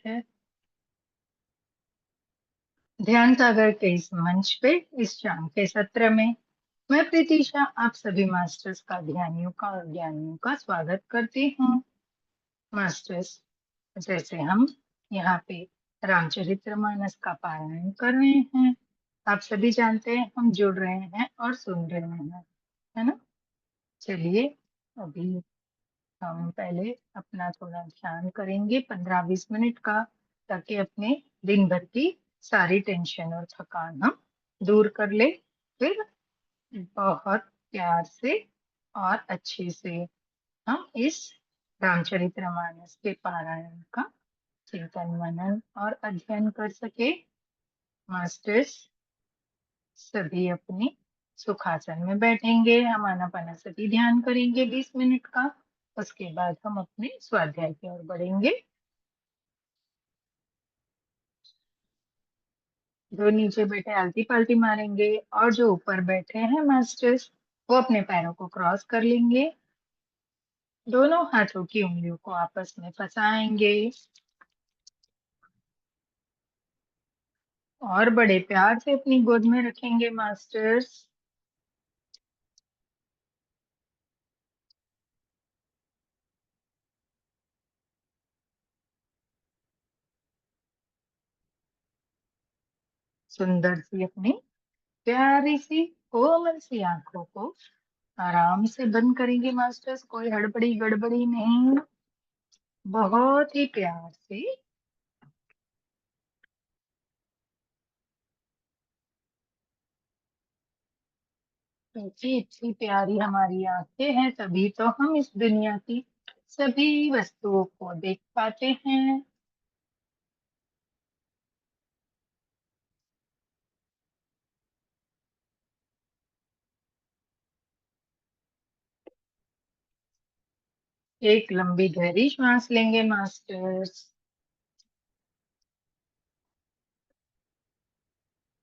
है। ध्यान सागर के इस मंच पे इस शाम के सत्र में मैं प्रीतिशा आप सभी मास्टर्स का ध्यानियों का और ज्ञानियों का स्वागत करती हूँ। मास्टर्स, जैसे हम यहाँ पे रामचरितमानस का पारायण कर रहे हैं, आप सभी जानते हैं हम जुड़ रहे हैं और सुन रहे हैं, है ना। चलिए अभी हम पहले अपना थोड़ा ध्यान करेंगे 15-20 मिनट का, ताकि अपने दिन भर की सारी टेंशन और थकान हम दूर कर ले। फिर बहुत प्यार से और अच्छे से हम इस रामचरितमानस के पारायण का चिंतन मनन और अध्ययन कर सके। मास्टर्स, सभी अपने सुखासन में बैठेंगे, हम आनापानसति ध्यान करेंगे 20 मिनट का। उसके बाद हम अपने स्वाध्याय की ओर बढ़ेंगे। जो नीचे बैठे आलती पालती मारेंगे और जो ऊपर बैठे हैं मास्टर्स, वो अपने पैरों को क्रॉस कर लेंगे, दोनों हाथों की उंगलियों को आपस में फंसाएंगे और बड़े प्यार से अपनी गोद में रखेंगे मास्टर्स। सुंदर सी अपनी प्यारी सी कोमल सी आंखों को आराम से बंद करेंगे मास्टर्स, कोई हड़बड़ी गड़बड़ी नहीं, बहुत ही प्यार से। क्योंकि इतनी प्यारी हमारी आंखें हैं, तभी तो हम इस दुनिया की सभी वस्तुओं को देख पाते हैं। एक लंबी गहरी श्वास लेंगे मास्टर्स,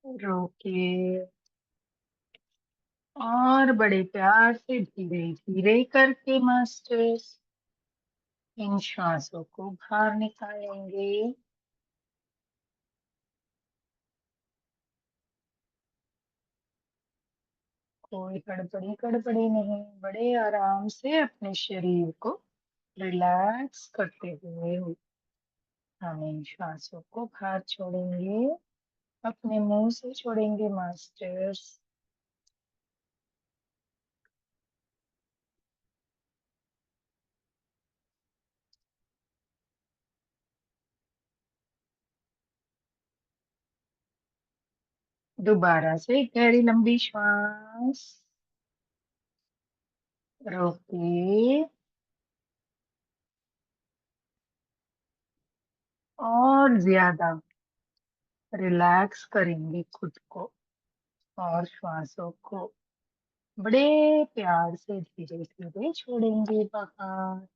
रोके और बड़े प्यार से धीरे धीरे करके मास्टर्स इन श्वासों को बाहर निकालेंगे। कोई गड़बड़ी गड़बड़ी नहीं, बड़े आराम से अपने शरीर को रिलैक्स करते हुए हम इन श्वासों को बाहर छोड़ेंगे, अपने मुंह से छोड़ेंगे मास्टर्स। दोबारा से एक गहरी लंबी श्वास, रोके और ज्यादा रिलैक्स करेंगे खुद को और श्वासों को बड़े प्यार से धीरे धीरे छोड़ेंगे बाहर।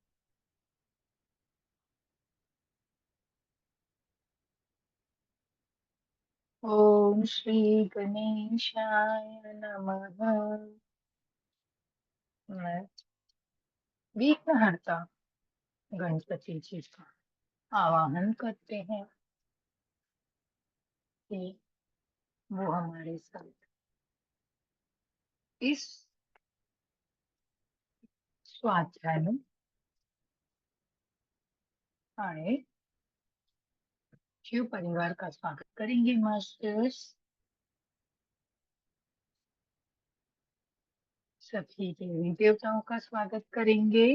ओम श्री गणेशाय नमः। मैं विघ्नहर्ता गणपति जी का आवाहन करते हैं कि वो हमारे साथ इस स्वाध्याय में आए। शिव परिवार का स्वागत करेंगे मास्टर्स, सभी देवी देवताओं का स्वागत करेंगे,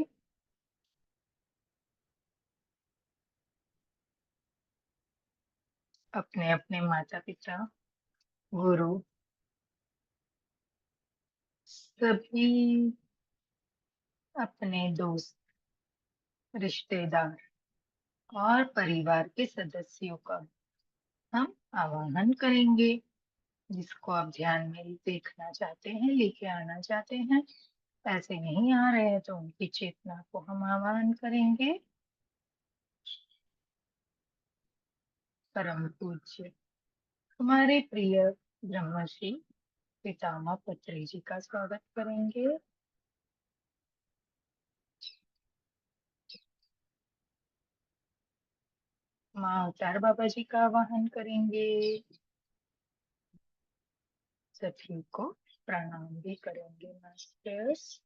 अपने अपने माता पिता, गुरु, सभी अपने दोस्त, रिश्तेदार और परिवार के सदस्यों का हम आवाहन करेंगे। जिसको आप ध्यान में देखना चाहते हैं, लेके आना चाहते हैं, ऐसे नहीं आ रहे हैं तो उनकी चेतना को हम आवाहन करेंगे। परम पूज्य हमारे प्रिय ब्रह्मश्री पितामह पत्री जी का स्वागत करेंगे। माँ अवतार बाबा जी का आवाहन करेंगे। सभी को प्रणाम भी करेंगे masters.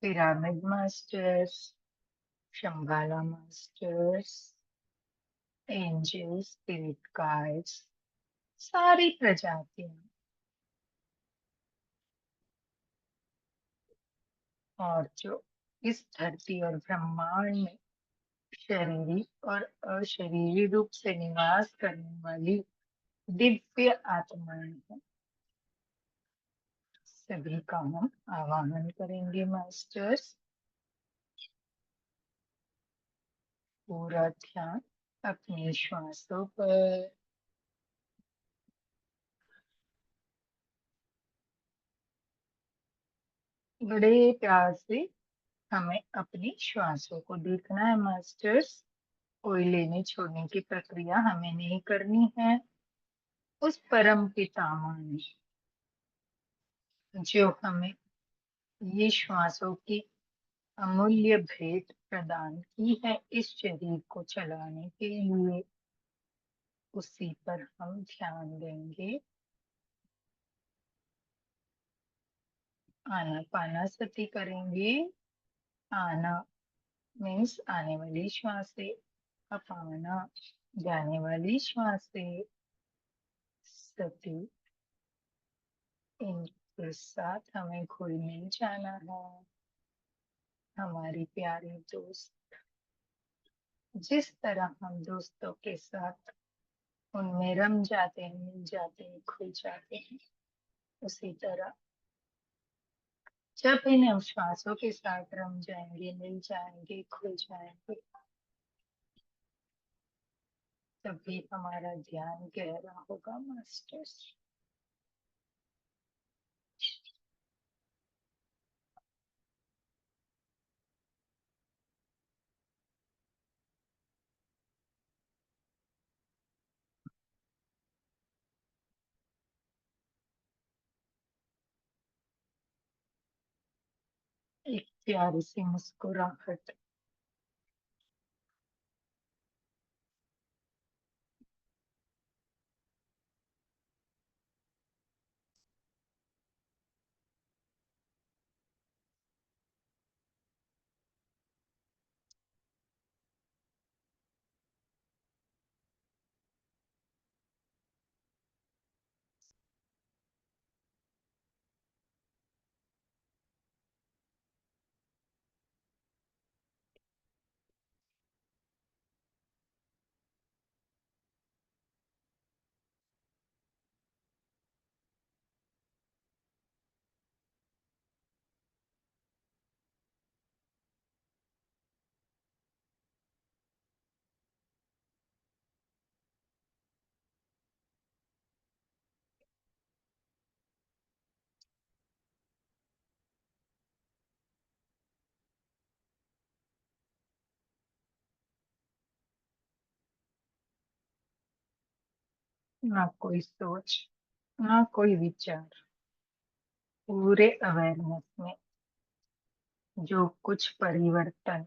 Pyramid masters, Shambhala masters, angels, spirit guides, सारी प्रजातियां और जो इस धरती और ब्रह्मांड में शरीरी और अशरीरी रूप से निवास करने वाली दिव्य आत्माएं हैं, सभी का हम आवाहन करेंगे मास्टर्स। पूरा ध्यान अपने श्वासों पर। बड़े प्यार से हमें अपनी श्वासों को देखना है मास्टर्स। कोई लेने छोड़ने की प्रक्रिया हमें नहीं करनी है। उस परम पितामह ने जो हमें ये श्वासों की अमूल्य भेंट प्रदान की है इस शरीर को चलाने के लिए, उसी पर हम ध्यान देंगे। आना पाना सती करेंगे। आना मीन्स आने वाली श्वास से, अपाना जाने वाली श्वास से। सती इनके साथ हमें घुल मिल जाना है। हमारी प्यारी दोस्त, जिस तरह हम दोस्तों के साथ उनमें रम जाते हैं, मिल जाते हैं, खुल जाते हैं, उसी तरह जब इन श्वासों के साथ रम जाएंगे, मिल जाएंगे, खुल जाएंगे, तभी हमारा ध्यान गहरा होगा मास्टर्स। एक प्यारी सी मुस्कुराहट, ना कोई सोच, ना कोई विचार, पूरे अवेयरनेस में जो कुछ परिवर्तन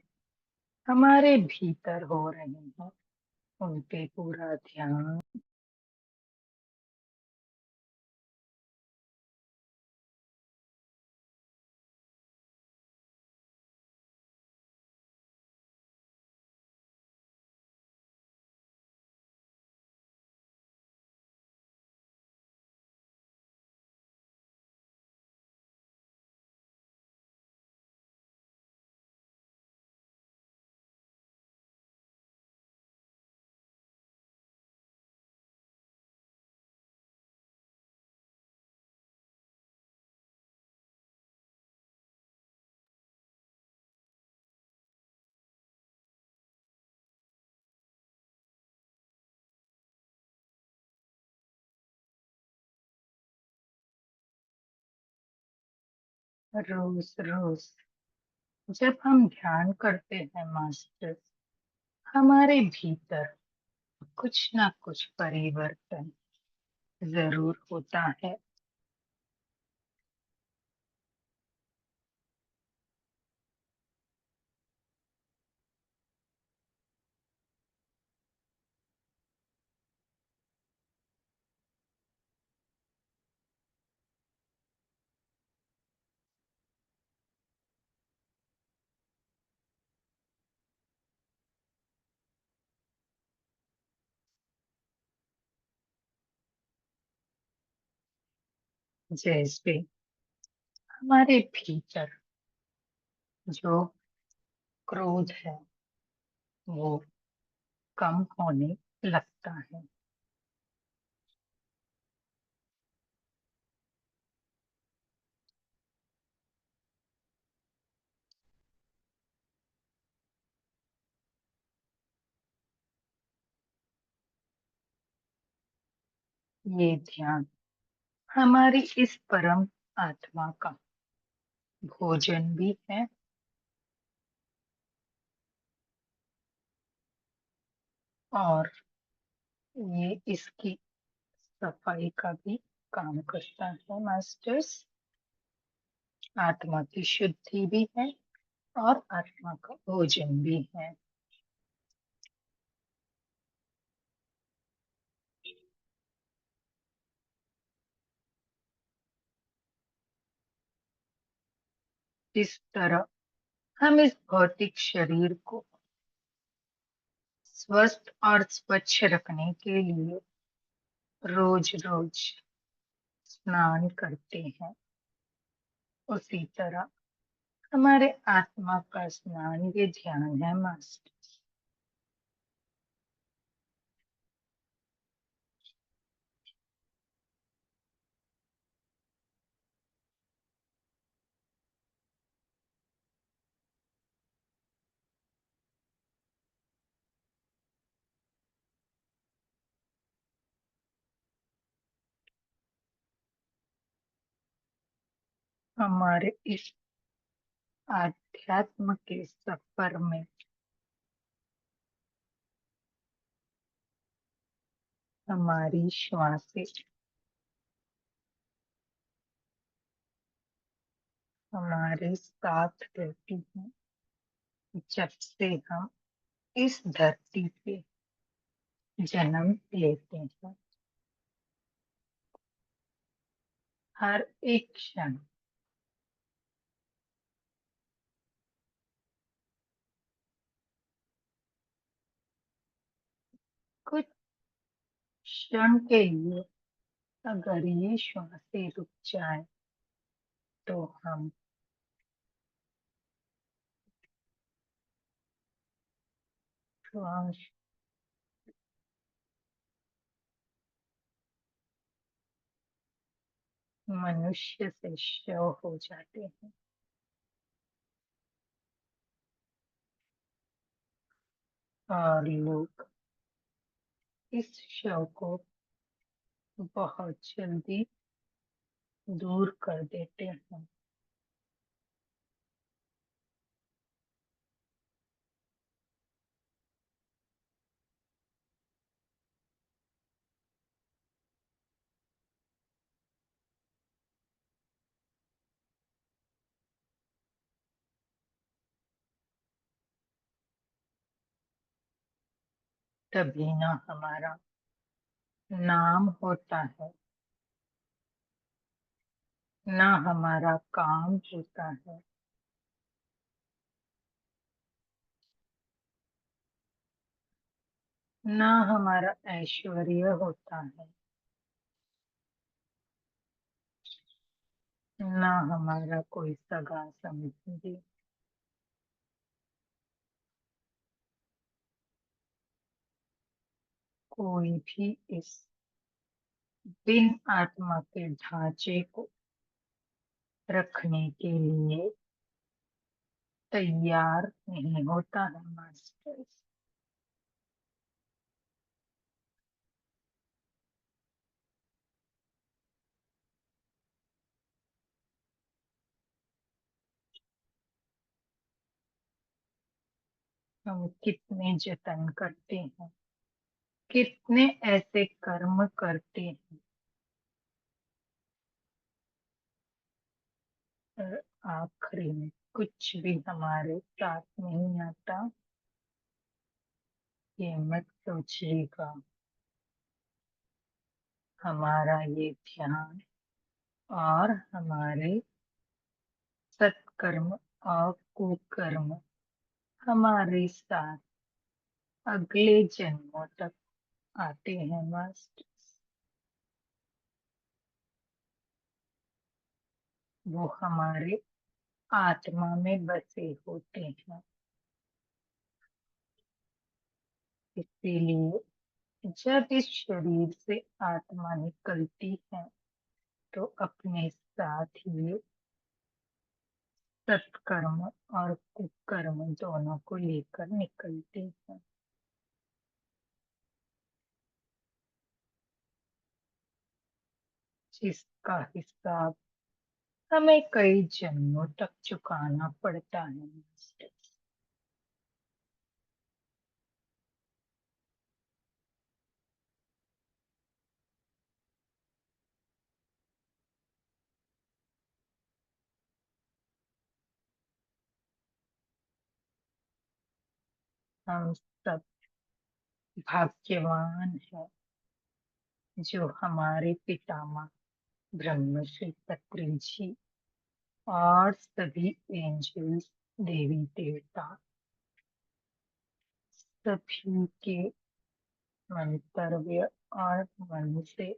हमारे भीतर हो रहे हैं उन पे पूरा ध्यान। रोज रोज जब हम ध्यान करते हैं मास्टर, हमारे भीतर कुछ ना कुछ परिवर्तन जरूर होता है। जैसे हमारे भीतर जो क्रोध है वो कम होने लगता है। ये ध्यान हमारी इस परम आत्मा का भोजन भी है और ये इसकी सफाई का भी काम करता है मास्टर्स। आत्मा की शुद्धि भी है और आत्मा का भोजन भी है। इस तरह हम इस भौतिक शरीर को स्वस्थ और स्वच्छ रखने के लिए रोज रोज स्नान करते हैं। उसी तरह हमारे आत्मा का स्नान ये ध्यान है मास्टर। हमारे इस आध्यात्म के सफर में हमारी श्वासें हमारे साथ रहती हैं जब से हम इस धरती पे जन्म लेते हैं। हर एक क्षण कुछ क्षण के लिए अगर ये श्वासें रुक जाए तो हम श्वास मनुष्य से शव हो जाते हैं और लोग इस शव को बहुत जल्दी दूर कर देते हैं। तभी ना हमारा नाम होता है, ना हमारा काम होता है, ना हमारा ऐश्वर्य होता है, ना हमारा कोई सगा संबंधी। कोई भी इस बिन आत्मा के ढांचे को रखने के लिए तैयार नहीं होता है मास्टर। हम कितने जतन करते हैं, कितने ऐसे कर्म करते हैं, पर आखिरी में कुछ भी हमारे साथ नहीं आता। ये मत सोचिएगा। हमारा ये ध्यान और हमारे सत्कर्म और कुकर्म हमारे साथ अगले जन्मों तक आते हैं मास्टर। वो हमारे आत्मा में बसे होते हैं। इसीलिए जब इस शरीर से आत्मा निकलती है तो अपने साथ ही सत्कर्म और कुकर्म दोनों को लेकर निकलती है। जिसका हिसाब हमें कई जन्मों तक चुकाना पड़ता है मास्टर। हम सब भाग्यवान हैं जो हमारे पितामह ब्रह्मश्री पत्री जी और सभी एंजल्स, देवी देवता, सभी के मंतव्य और मन से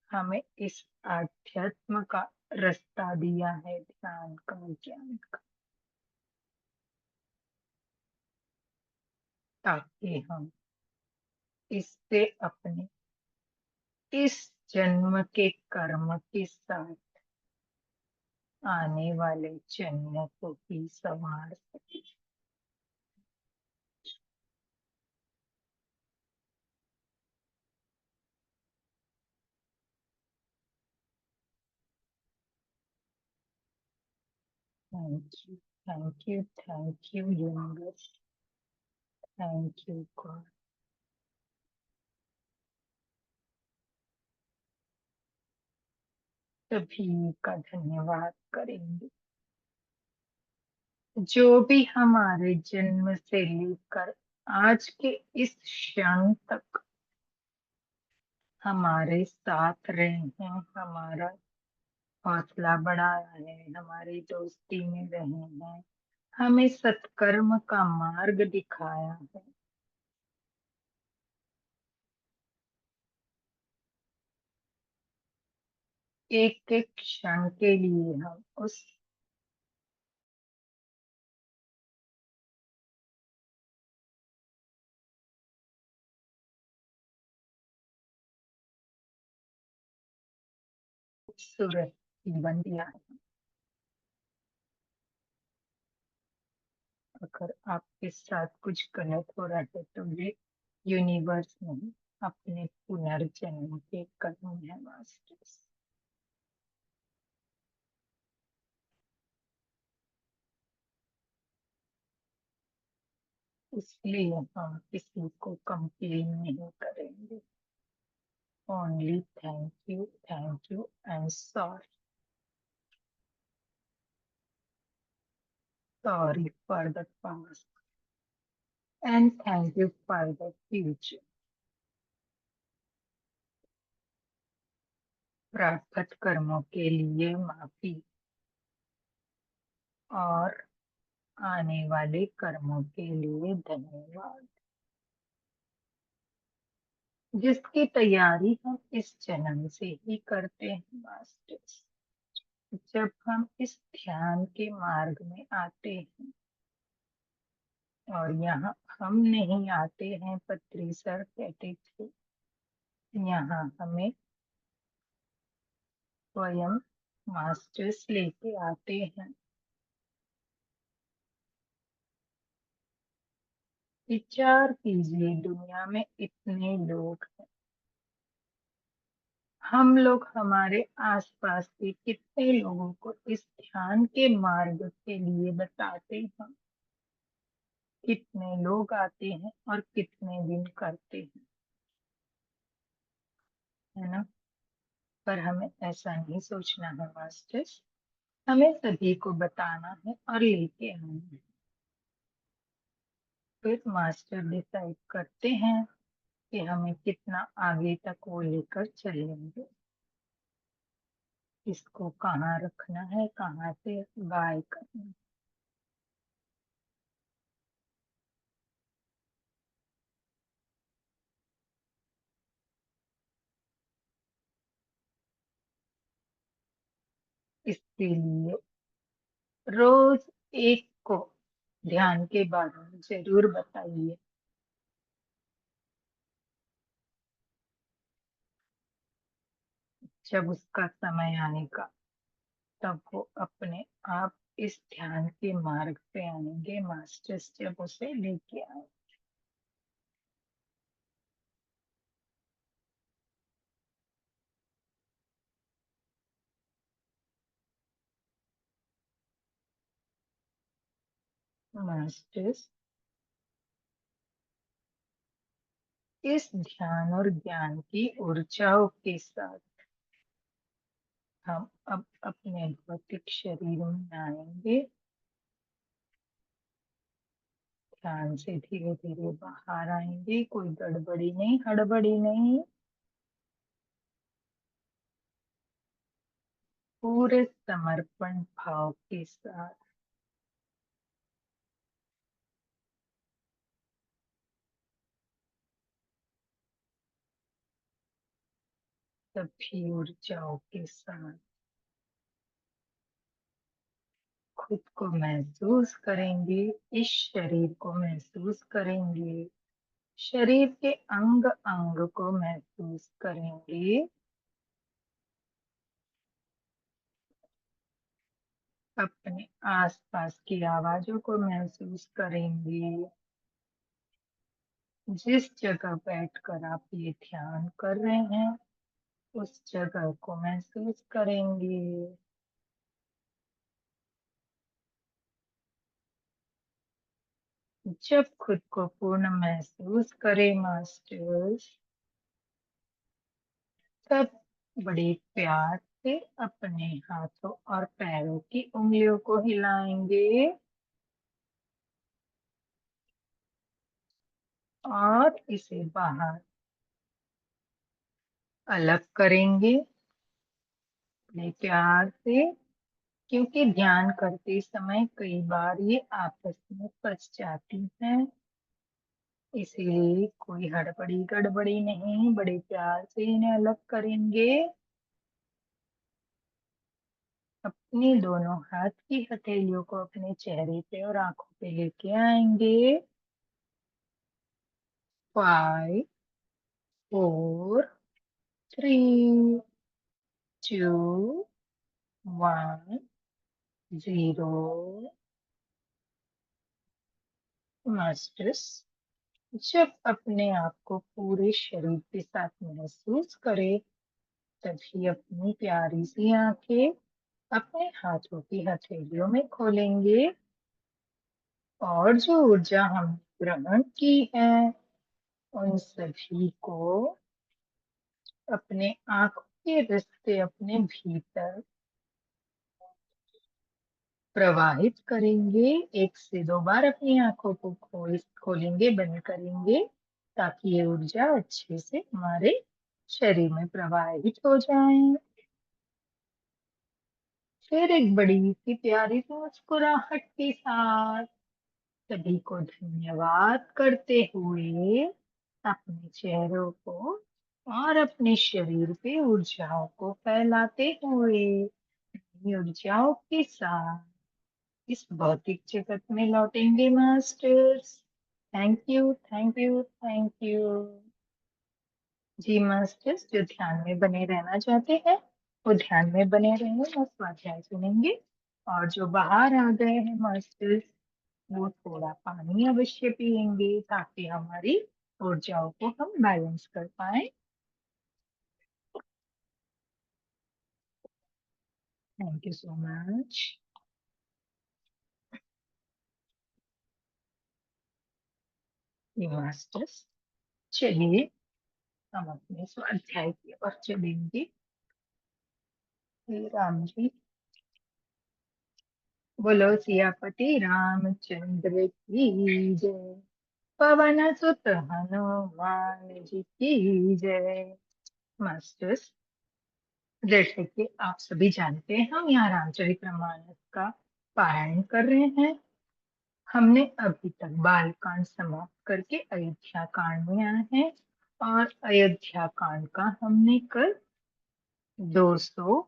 हमें इस आध्यात्म का रास्ता दिया है, ध्यान का, ज्ञान का, ताकि हम इससे अपने इस जन्म के कर्म के साथ आने वाले जन्मों को भी संवार सके। Thank you, thank you, thank you universe, thank you God. सभी का धन्यवाद करेंगे जो भी हमारे जन्म से लेकर आज के इस क्षण तक हमारे साथ रहे हैं, हमारा हौसला बढ़ाया है, हमारी दोस्ती में रहे हैं, हमें सत्कर्म का मार्ग दिखाया है। एक एक क्षण के लिए हम उस खूबसूरत जीवन दिया है। अगर आपके साथ कुछ गलत हो रहा है तो ये यूनिवर्स नहीं, अपने पुनर्जन्म के कर्म है मास्टर्स। इसलिए हम किसी को कंप्लेन नहीं करेंगे। Only thank you and sorry, sorry for the past and thank you for the future. प्राप्त कर्मों के लिए माफी और आने वाले कर्मों के लिए धन्यवाद, जिसकी तैयारी हम इस जन्म से ही करते हैं मास्टर्स। जब हम इस ध्यान के मार्ग में आते हैं और यहाँ हम नहीं आते हैं, पत्री सर कहते थे, यहाँ हमें स्वयं मास्टर्स लेके आते हैं। विचार कीजिए, दुनिया में इतने लोग हैं, हम लोग हमारे आसपास के कितने लोगों को इस ध्यान के मार्ग के लिए बताते हैं, कितने लोग आते हैं और कितने दिन करते हैं, है ना। पर हमें ऐसा नहीं सोचना है मास्टर्स, हमें सभी को बताना है और लेके आना है। फिर मास्टर डिसाइड करते हैं कि हमें कितना आगे तक वो लेकर चलेंगे, इसको कहाँ रखना है, कहाँ से बाय करना है। इसके लिए रोज एक को ध्यान के बारे में जरूर बताइए। जब उसका समय आएगा तब वो अपने आप इस ध्यान के मार्ग पे आएंगे मास्टर्स, जब उसे लेके आए। मास्टर्स, इस ध्यान और ज्ञान की ऊर्जाओं के साथ हम अब अपने भौतिक शरीर में आएंगे। ध्यान से धीरे धीरे बाहर आएंगे, कोई गड़बड़ी नहीं, हड़बड़ी नहीं। पूरे समर्पण भाव के साथ सभी ऊर्जाओं के साथ खुद को महसूस करेंगे, इस शरीर को महसूस करेंगे, शरीर के अंग अंग को महसूस करेंगे, अपने आसपास की आवाजों को महसूस करेंगे। जिस जगह बैठकर आप ये ध्यान कर रहे हैं उस जगह को महसूस करेंगे। जब खुद को पूर्ण महसूस करें मास्टर्स, तब बड़े प्यार से अपने हाथों और पैरों की उंगलियों को हिलाएंगे और इसे बाहर अलग करेंगे बड़े प्यार से, क्योंकि ध्यान करते समय कई बार ये आपस में फंस जाती हैं। इसीलिए कोई हड़बड़ी गड़बड़ी नहीं, बड़े प्यार से इन्हें अलग करेंगे। अपनी दोनों हाथ की हथेलियों को अपने चेहरे पे और आंखों पे लेके आएंगे। 5, 4, 3, 2, 1, 0। मास्टर्स, जब अपने आप को पूरे शरीर के साथ महसूस करे, तभी अपनी प्यारी सी आंखें अपने हाथों की हथेलियों में खोलेंगे और जो ऊर्जा हमने ग्रहण की है उन सभी को अपने आंखों के रास्ते अपने भीतर प्रवाहित करेंगे। 1 से 2 बार अपनी आंखों को खोलेंगे, बंद करेंगे, ताकि ये ऊर्जा अच्छे से हमारे शरीर में प्रवाहित हो जाए। फिर एक बड़ी सी प्यारी सी मुस्कुराहट के साथ सभी को धन्यवाद करते हुए अपने चेहरों को और अपने शरीर पे ऊर्जाओं को फैलाते हुए ऊर्जाओं के साथ इस भौतिक जगत में लौटेंगे masters. Thank you, thank you, thank you. जी मास्टर्स, जो ध्यान में बने रहना चाहते हैं वो ध्यान में बने रहेंगे और स्वाध्याय सुनेंगे। और जो बाहर आ गए हैं मास्टर्स, वो थोड़ा पानी अवश्य पिएंगे ताकि हमारी ऊर्जाओं को हम बैलेंस कर पाए। Thank you so much. Masters, चलिए हम अपने स्वाध्याय की ओर चलेंगे। श्री राम जी, बोलो सियापति रामचंद्र की जय। पवन सुत हनुमान जी की जय। मास्टर्स, जैसे कि आप सभी जानते हैं हम यहाँ रामचरितमानस का पारायण कर रहे हैं। हमने अभी तक बाल कांड समाप्त करके अयोध्या कांड में आए हैं और अयोध्या कांड का हमने कल 200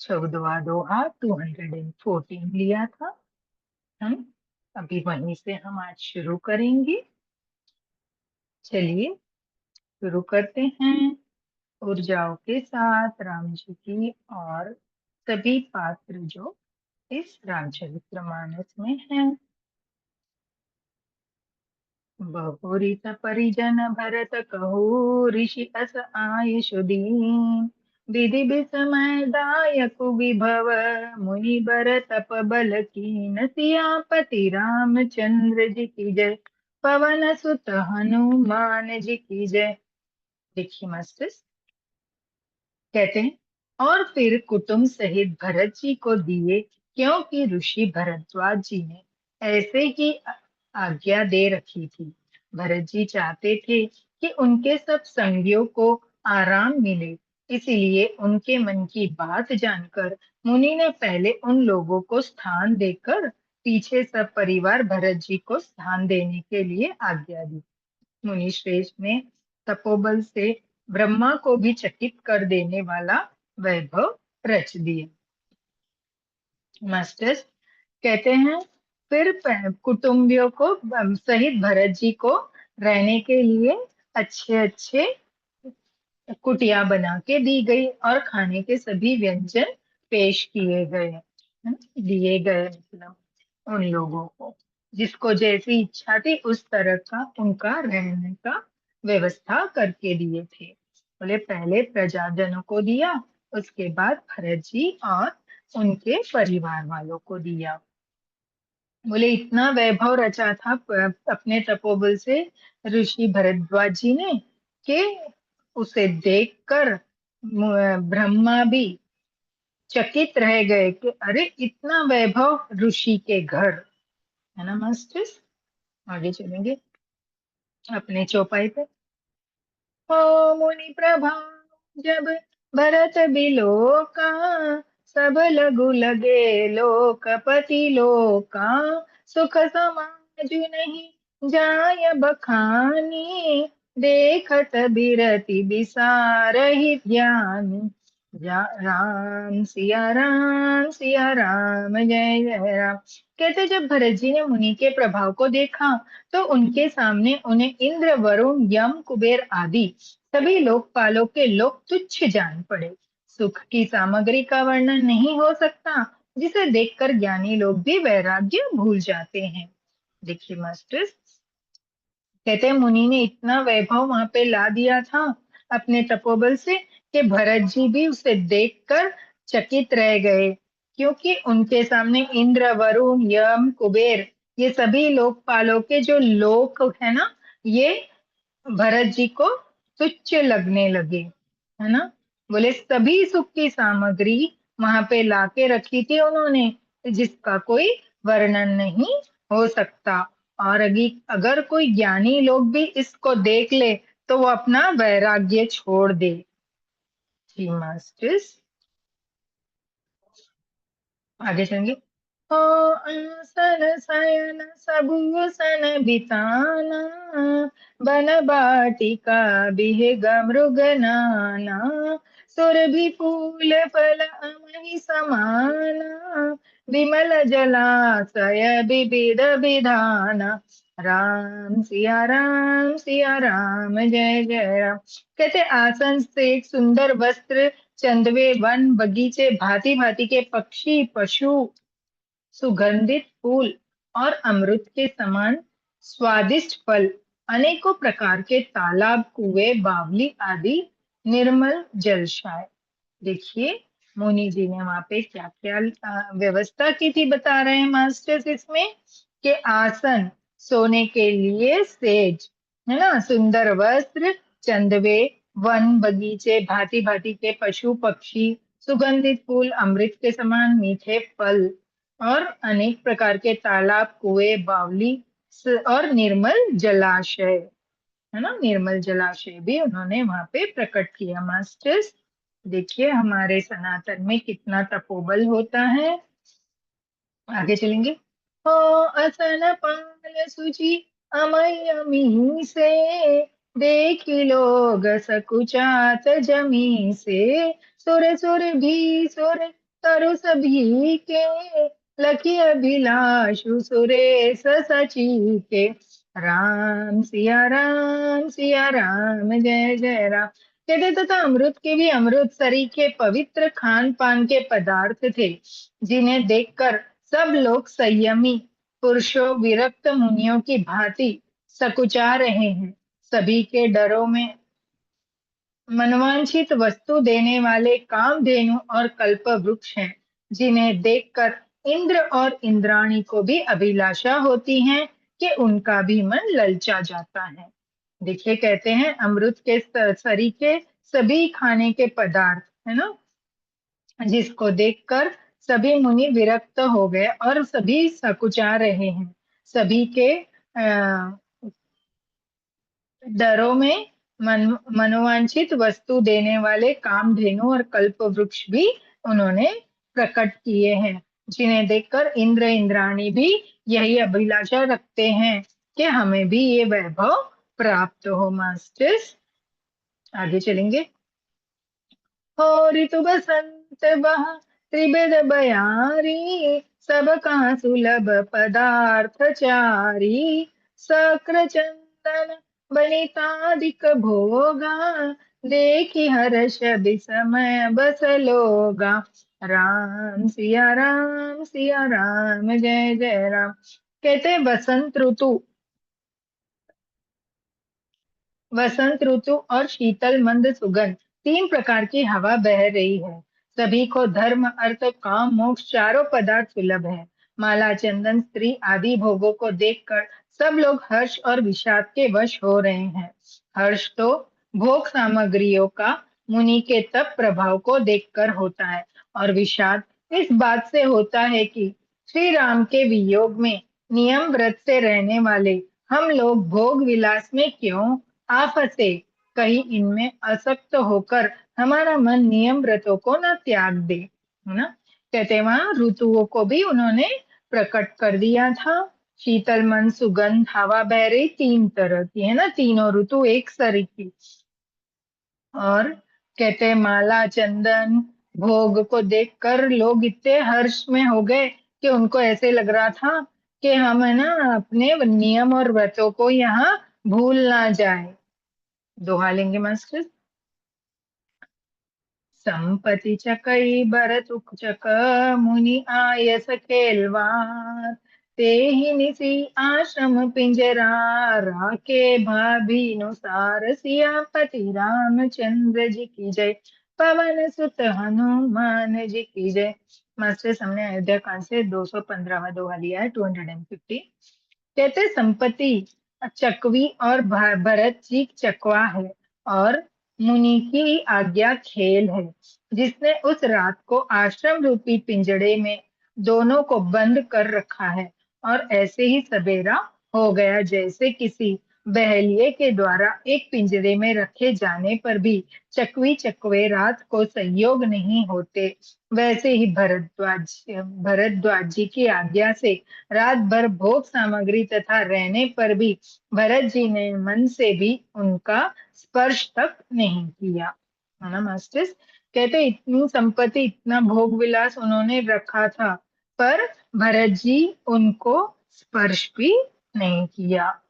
14वां दोहा 214 लिया था हम। अभी वहीं से हम आज शुरू करेंगे। चलिए शुरू करते हैं। ऊर्जाओं के साथ राम जी की और सभी पात्र जो इस रामचरितमानस में हैं। बहुरीत परिजन भरत कहू, ऋषि अस आयुष दीन। विधि विषमय दायक विभव, मुनि बर तप बल कीन। सियापति रामचंद्र जी की जय, पवन सुत हनुमान जी की जय। देखिए मास्टर, कहते हैं और फिर कुटुंब सहित भरत जी को दिए, क्योंकि ऋषि भरद्वाज जी ने ऐसे ही आज्ञा दे रखी थी। भरत जी चाहते थे कि उनके सब संगियों को आराम मिले, इसलिए उनके मन की बात जानकर मुनि ने पहले उन लोगों को स्थान देकर पीछे सब परिवार भरत जी को स्थान देने के लिए आज्ञा दी। मुनि श्रेष्ठ ने तपोबल से ब्रह्मा को भी चकित कर देने वाला वैभव रच दिए। मास्टर्स कहते हैं फिर कुटुंबियों को सहित भरत जी को रहने के लिए अच्छे अच्छे कुटिया बना के दी गई और खाने के सभी व्यंजन पेश किए गए, दिए गए, मतलब उन लोगों को जिसको जैसी इच्छा थी उस तरह का उनका रहने का व्यवस्था करके दिए थे। बोले पहले प्रजाजनों को दिया, उसके बाद भरत जी और उनके परिवार वालों को दिया। बोले इतना वैभव रचा था अपने तपोबल से ऋषि भरद्वाज जी ने कि उसे देखकर ब्रह्मा भी चकित रह गए कि अरे इतना वैभव ऋषि के घर, है ना मास्टर्स। आगे चलेंगे अपने चौपाई पे। ओ मुनि प्रभाव जब भरत बिलोका, सब लघु लगे लोकपति लोका। सुख समाज नहीं जाय बखानी, देखत बिरति बिसारहि ज्ञानी। राम सिया राम जय जय राम। कहते जब भरत जी ने मुनि के प्रभाव को देखा तो उनके सामने उन्हें इंद्र वरुण यम कुबेर आदि सभी लोकपालों के लोग तुच्छ जान पड़े। सुख की सामग्री का वर्णन नहीं हो सकता, जिसे देखकर ज्ञानी लोग भी वैराग्य भूल जाते हैं। देखिए मास्टर्स, कहते हैं मुनि ने इतना वैभव वहां पे ला दिया था अपने तपोबल से कि भरत जी भी उसे देखकर चकित रह गए, क्योंकि उनके सामने इंद्र वरुण यम कुबेर ये सभी लोकपालों के जो लोक है ना, ये भरत जी को तुच्छ लगने लगे, है ना। बोले सभी सुख की सामग्री वहां पे लाके रखी थी उन्होंने, जिसका कोई वर्णन नहीं हो सकता। और अगर कोई ज्ञानी लोग भी इसको देख ले तो वो अपना वैराग्य छोड़ दे। जी मास्टर्स, आगे चलेंगे। ओ आसन शयन सबूसन बिताना, बन बाटिका बिहग मृग नाना। सुरभि फूल फल अमहि समाना, विमल जलाशय विविध विधाना। राम सिया राम जय जय राम। कहते आसन से एक सुंदर वस्त्र, चंदवे वन बगीचे, भांति भांति के पक्षी पशु, सुगंधित फूल और अमृत के समान स्वादिष्ट फल, अनेकों प्रकार के तालाब कुएं बावली आदि निर्मल जलशाय। देखिए मुनि जी ने वहां पे क्या क्या व्यवस्था की थी, बता रहे हैं मास्टर्स इसमें कि आसन सोने के लिए सेज, है ना, सुंदर वस्त्र, चंदवे, वन बगीचे, भांति भांति के पशु पक्षी, सुगंधित फूल, अमृत के समान मीठे फल और अनेक प्रकार के तालाब कुएं बावली और निर्मल जलाशय, है ना, निर्मल जलाशय भी उन्होंने वहां पे प्रकट किया। मास्टर्स देखिए हमारे सनातन में कितना तपोबल होता है। आगे चलेंगे। हो असन पाल सुचि अमय अमी से, देखी लोग सकुचात जमी से। सुर सुर भी सुर तरु सभी के, लखी अभिलाषु सुरेश सची के। राम सिया राम, जय जय राम। कहते तथा अमृत के भी अमृत सरीखे पवित्र खान पान के पदार्थ थे, जिन्हें देखकर सब लोग संयमी पुरुषों विरक्त मुनियों की भांति सकुचा रहे हैं। सभी के डरों में मनवांछित वस्तु देने वाले कामधेनु और कल्प वृक्ष हैं, जिन्हें देखकर इंद्र और इंद्राणी को भी अभिलाषा होती है कि उनका भी मन ललचा जाता है। देखिए, कहते हैं अमृत के सरीखे सभी खाने के पदार्थ, है ना, जिसको देखकर सभी मुनि विरक्त हो गए और सभी सकुचा रहे हैं। सभी के डरों में मनोवांछित वस्तु देने वाले कामधेनु और कल्प वृक्ष भी उन्होंने प्रकट किए हैं, जिन्हें देखकर इंद्र इंद्राणी भी यही अभिलाषा रखते हैं कि हमें भी ये वैभव प्राप्त हो। मास्टर्स, आगे चलेंगे। हो ऋतु बसंत बह त्रिवेद बयारी, सब कहाँ सुलभ पदार्थ चारी। सक्र चंदन बनितादिक भोगा, देखी हर्ष विस्मय बस लोगा। राम सिया राम, जय जय राम। कहते वसंत ऋतु और शीतल मंद सुगंध, तीन प्रकार की हवा बह रही है। सभी को धर्म अर्थ काम मोक्ष चारों पदार्थ सुलभ है। माला चंदन स्त्री आदि भोगों को देखकर सब लोग हर्ष और विषाद के वश हो रहे हैं। हर्ष तो भोग सामग्रियों का मुनि के तप प्रभाव को देखकर होता है, और विषाद इस बात से होता है कि श्री राम के वियोग में नियम व्रत से रहने वाले हम लोग भोग विलास में क्यों आ फंसे। कहीं इनमें असक्त होकर हमारा मन नियम व्रतों को न त्याग दे, है ना। कहते वहां ऋतुओं को भी उन्होंने प्रकट कर दिया था। शीतल मन सुगंध हवा बह रही, तीन तरह की, है ना, तीनों ऋतु एक सरी की। और कहते हैं माला चंदन भोग को देखकर लोग इतने हर्ष में हो गए कि उनको ऐसे लग रहा था कि हम, है ना, अपने नियम और व्रतों को यहाँ भूल ना जाए। दोहा लेंगे मास्टर। संपति चकई बरतुक चक, मुनि आयस खेलवार। ते ही निसी आश्रम पिंजरा, राके भाभीनुसार। सियापति रामचंद्र जी की जय, पवन सुत हनुमान जी की जय। मास्टर, हमने अयोध्या कांड से 215वां दोहा लिया है, 250। कहते संपत्ति चकवी और भरत जी चकवा है, और मुनि की आज्ञा खेल है, जिसने उस रात को आश्रम रूपी पिंजड़े में दोनों को बंद कर रखा है। और ऐसे ही सवेरा हो गया, जैसे किसी बहेलिए के द्वारा एक पिंजरे में रखे जाने पर भी चकवी चकवे रात को संयोग नहीं होते, वैसे ही भरद्वाज जी की आज्ञा से रात भर भोग सामग्री तथा रहने पर भी भरत जी ने मन से भी उनका स्पर्श तक नहीं किया, है ना मास्टर्स। कहते इतनी संपत्ति इतना भोग विलास उन्होंने रखा था, पर भरत जी उनको स्पर्श भी नहीं किया।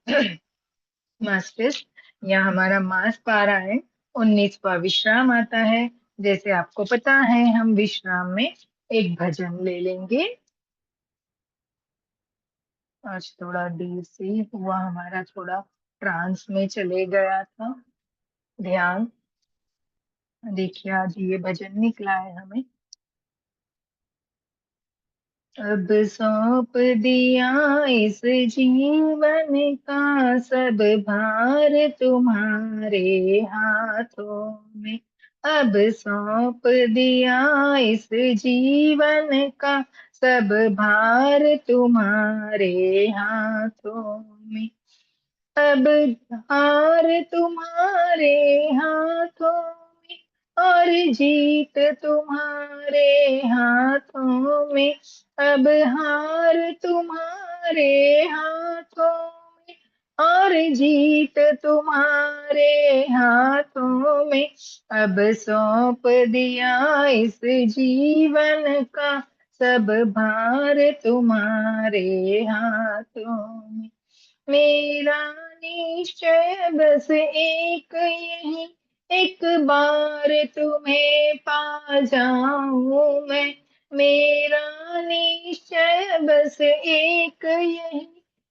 मास्टर्स, यहाँ हमारा मास पारा है, 19वां विश्राम आता है। जैसे आपको पता है, हम विश्राम में एक भजन ले लेंगे। आज थोड़ा देर से ही हुआ, हमारा थोड़ा ट्रांस में चले गया था ध्यान। देखिए, आज ये भजन निकला है हमें। अब सौंप दिया इस जीवन का सब भार तुम्हारे हाथों में। अब सौंप दिया इस जीवन का सब भार तुम्हारे हाथों में। अब हार तुम्हारे हाथों में, और जीत तुम्हारे हाथों में। अब हार तुम्हारे हाथों में, और जीत तुम्हारे हाथों में। अब सौंप दिया इस जीवन का सब भार तुम्हारे हाथों में। मेरा निश्चय बस एक यही, एक बार तुम्हें पा जाऊं मैं। मेरा निश्चय बस एक यही,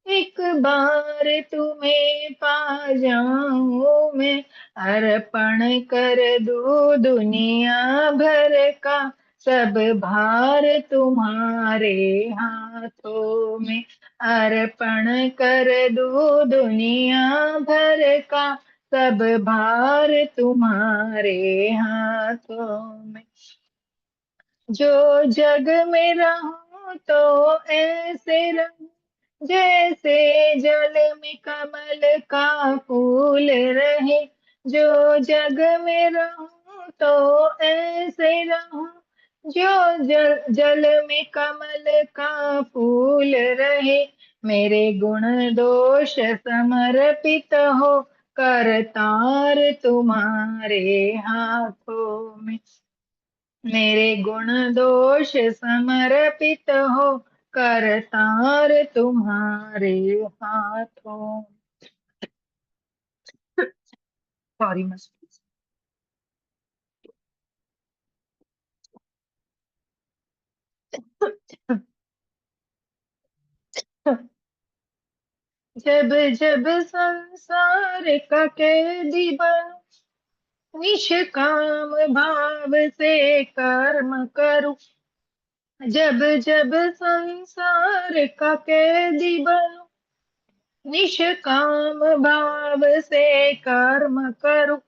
एक बार तुम्हें पा जाऊं मैं। अर्पण कर दो दुनिया भर का सब भार तुम्हारे हाथों में। अर्पण कर दो दुनिया भर का सब भार तुम्हारे हाथों में। जो जग में रहूं तो ऐसे रहूं जैसे जल में कमल का फूल रहे। जो जग में रहूं तो ऐसे रहूं जो जल में कमल का फूल रहे। मेरे गुण दोष समर्पित हो करतार तुम्हारे हाथों में। मेरे गुण दोष समर्पित हो करतार तुम्हारे हाथों। सॉरी मस्त। जब जब संसार का कैदी बनूं, निष्काम भाव से कर्म करूं। जब जब संसार का कैदी बनूं, निष्काम भाव से कर्म करूं।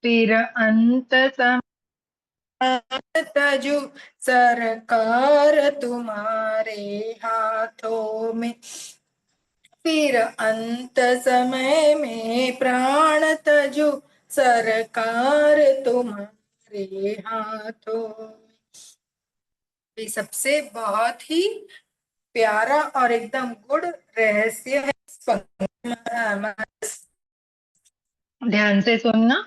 फिर अंत तजु सरकार तुम्हारे हाथों में। फिर अंत समय में प्राण तजु सरकार तुम्हारे हाथों में। ये सबसे बहुत ही प्यारा और एकदम गुड रहस्य है। ध्यान से सुनना।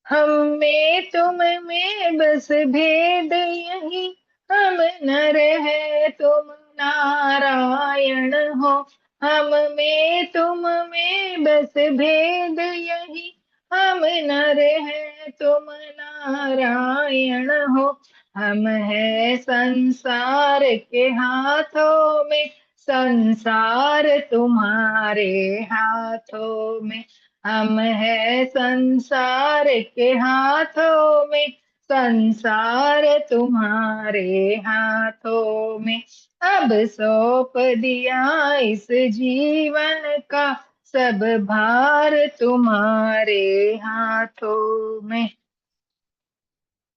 हम में तुम में बस भेद यही, हम नर है तुम नारायण हो। हम में तुम में बस भेद यही, हम नर है तुम नारायण हो। हम है संसार के हाथों में, संसार तुम्हारे हाथों में। हम है संसार के हाथों में, संसार तुम्हारे हाथों में। अब सौंप दिया इस जीवन का सब भार तुम्हारे हाथों में।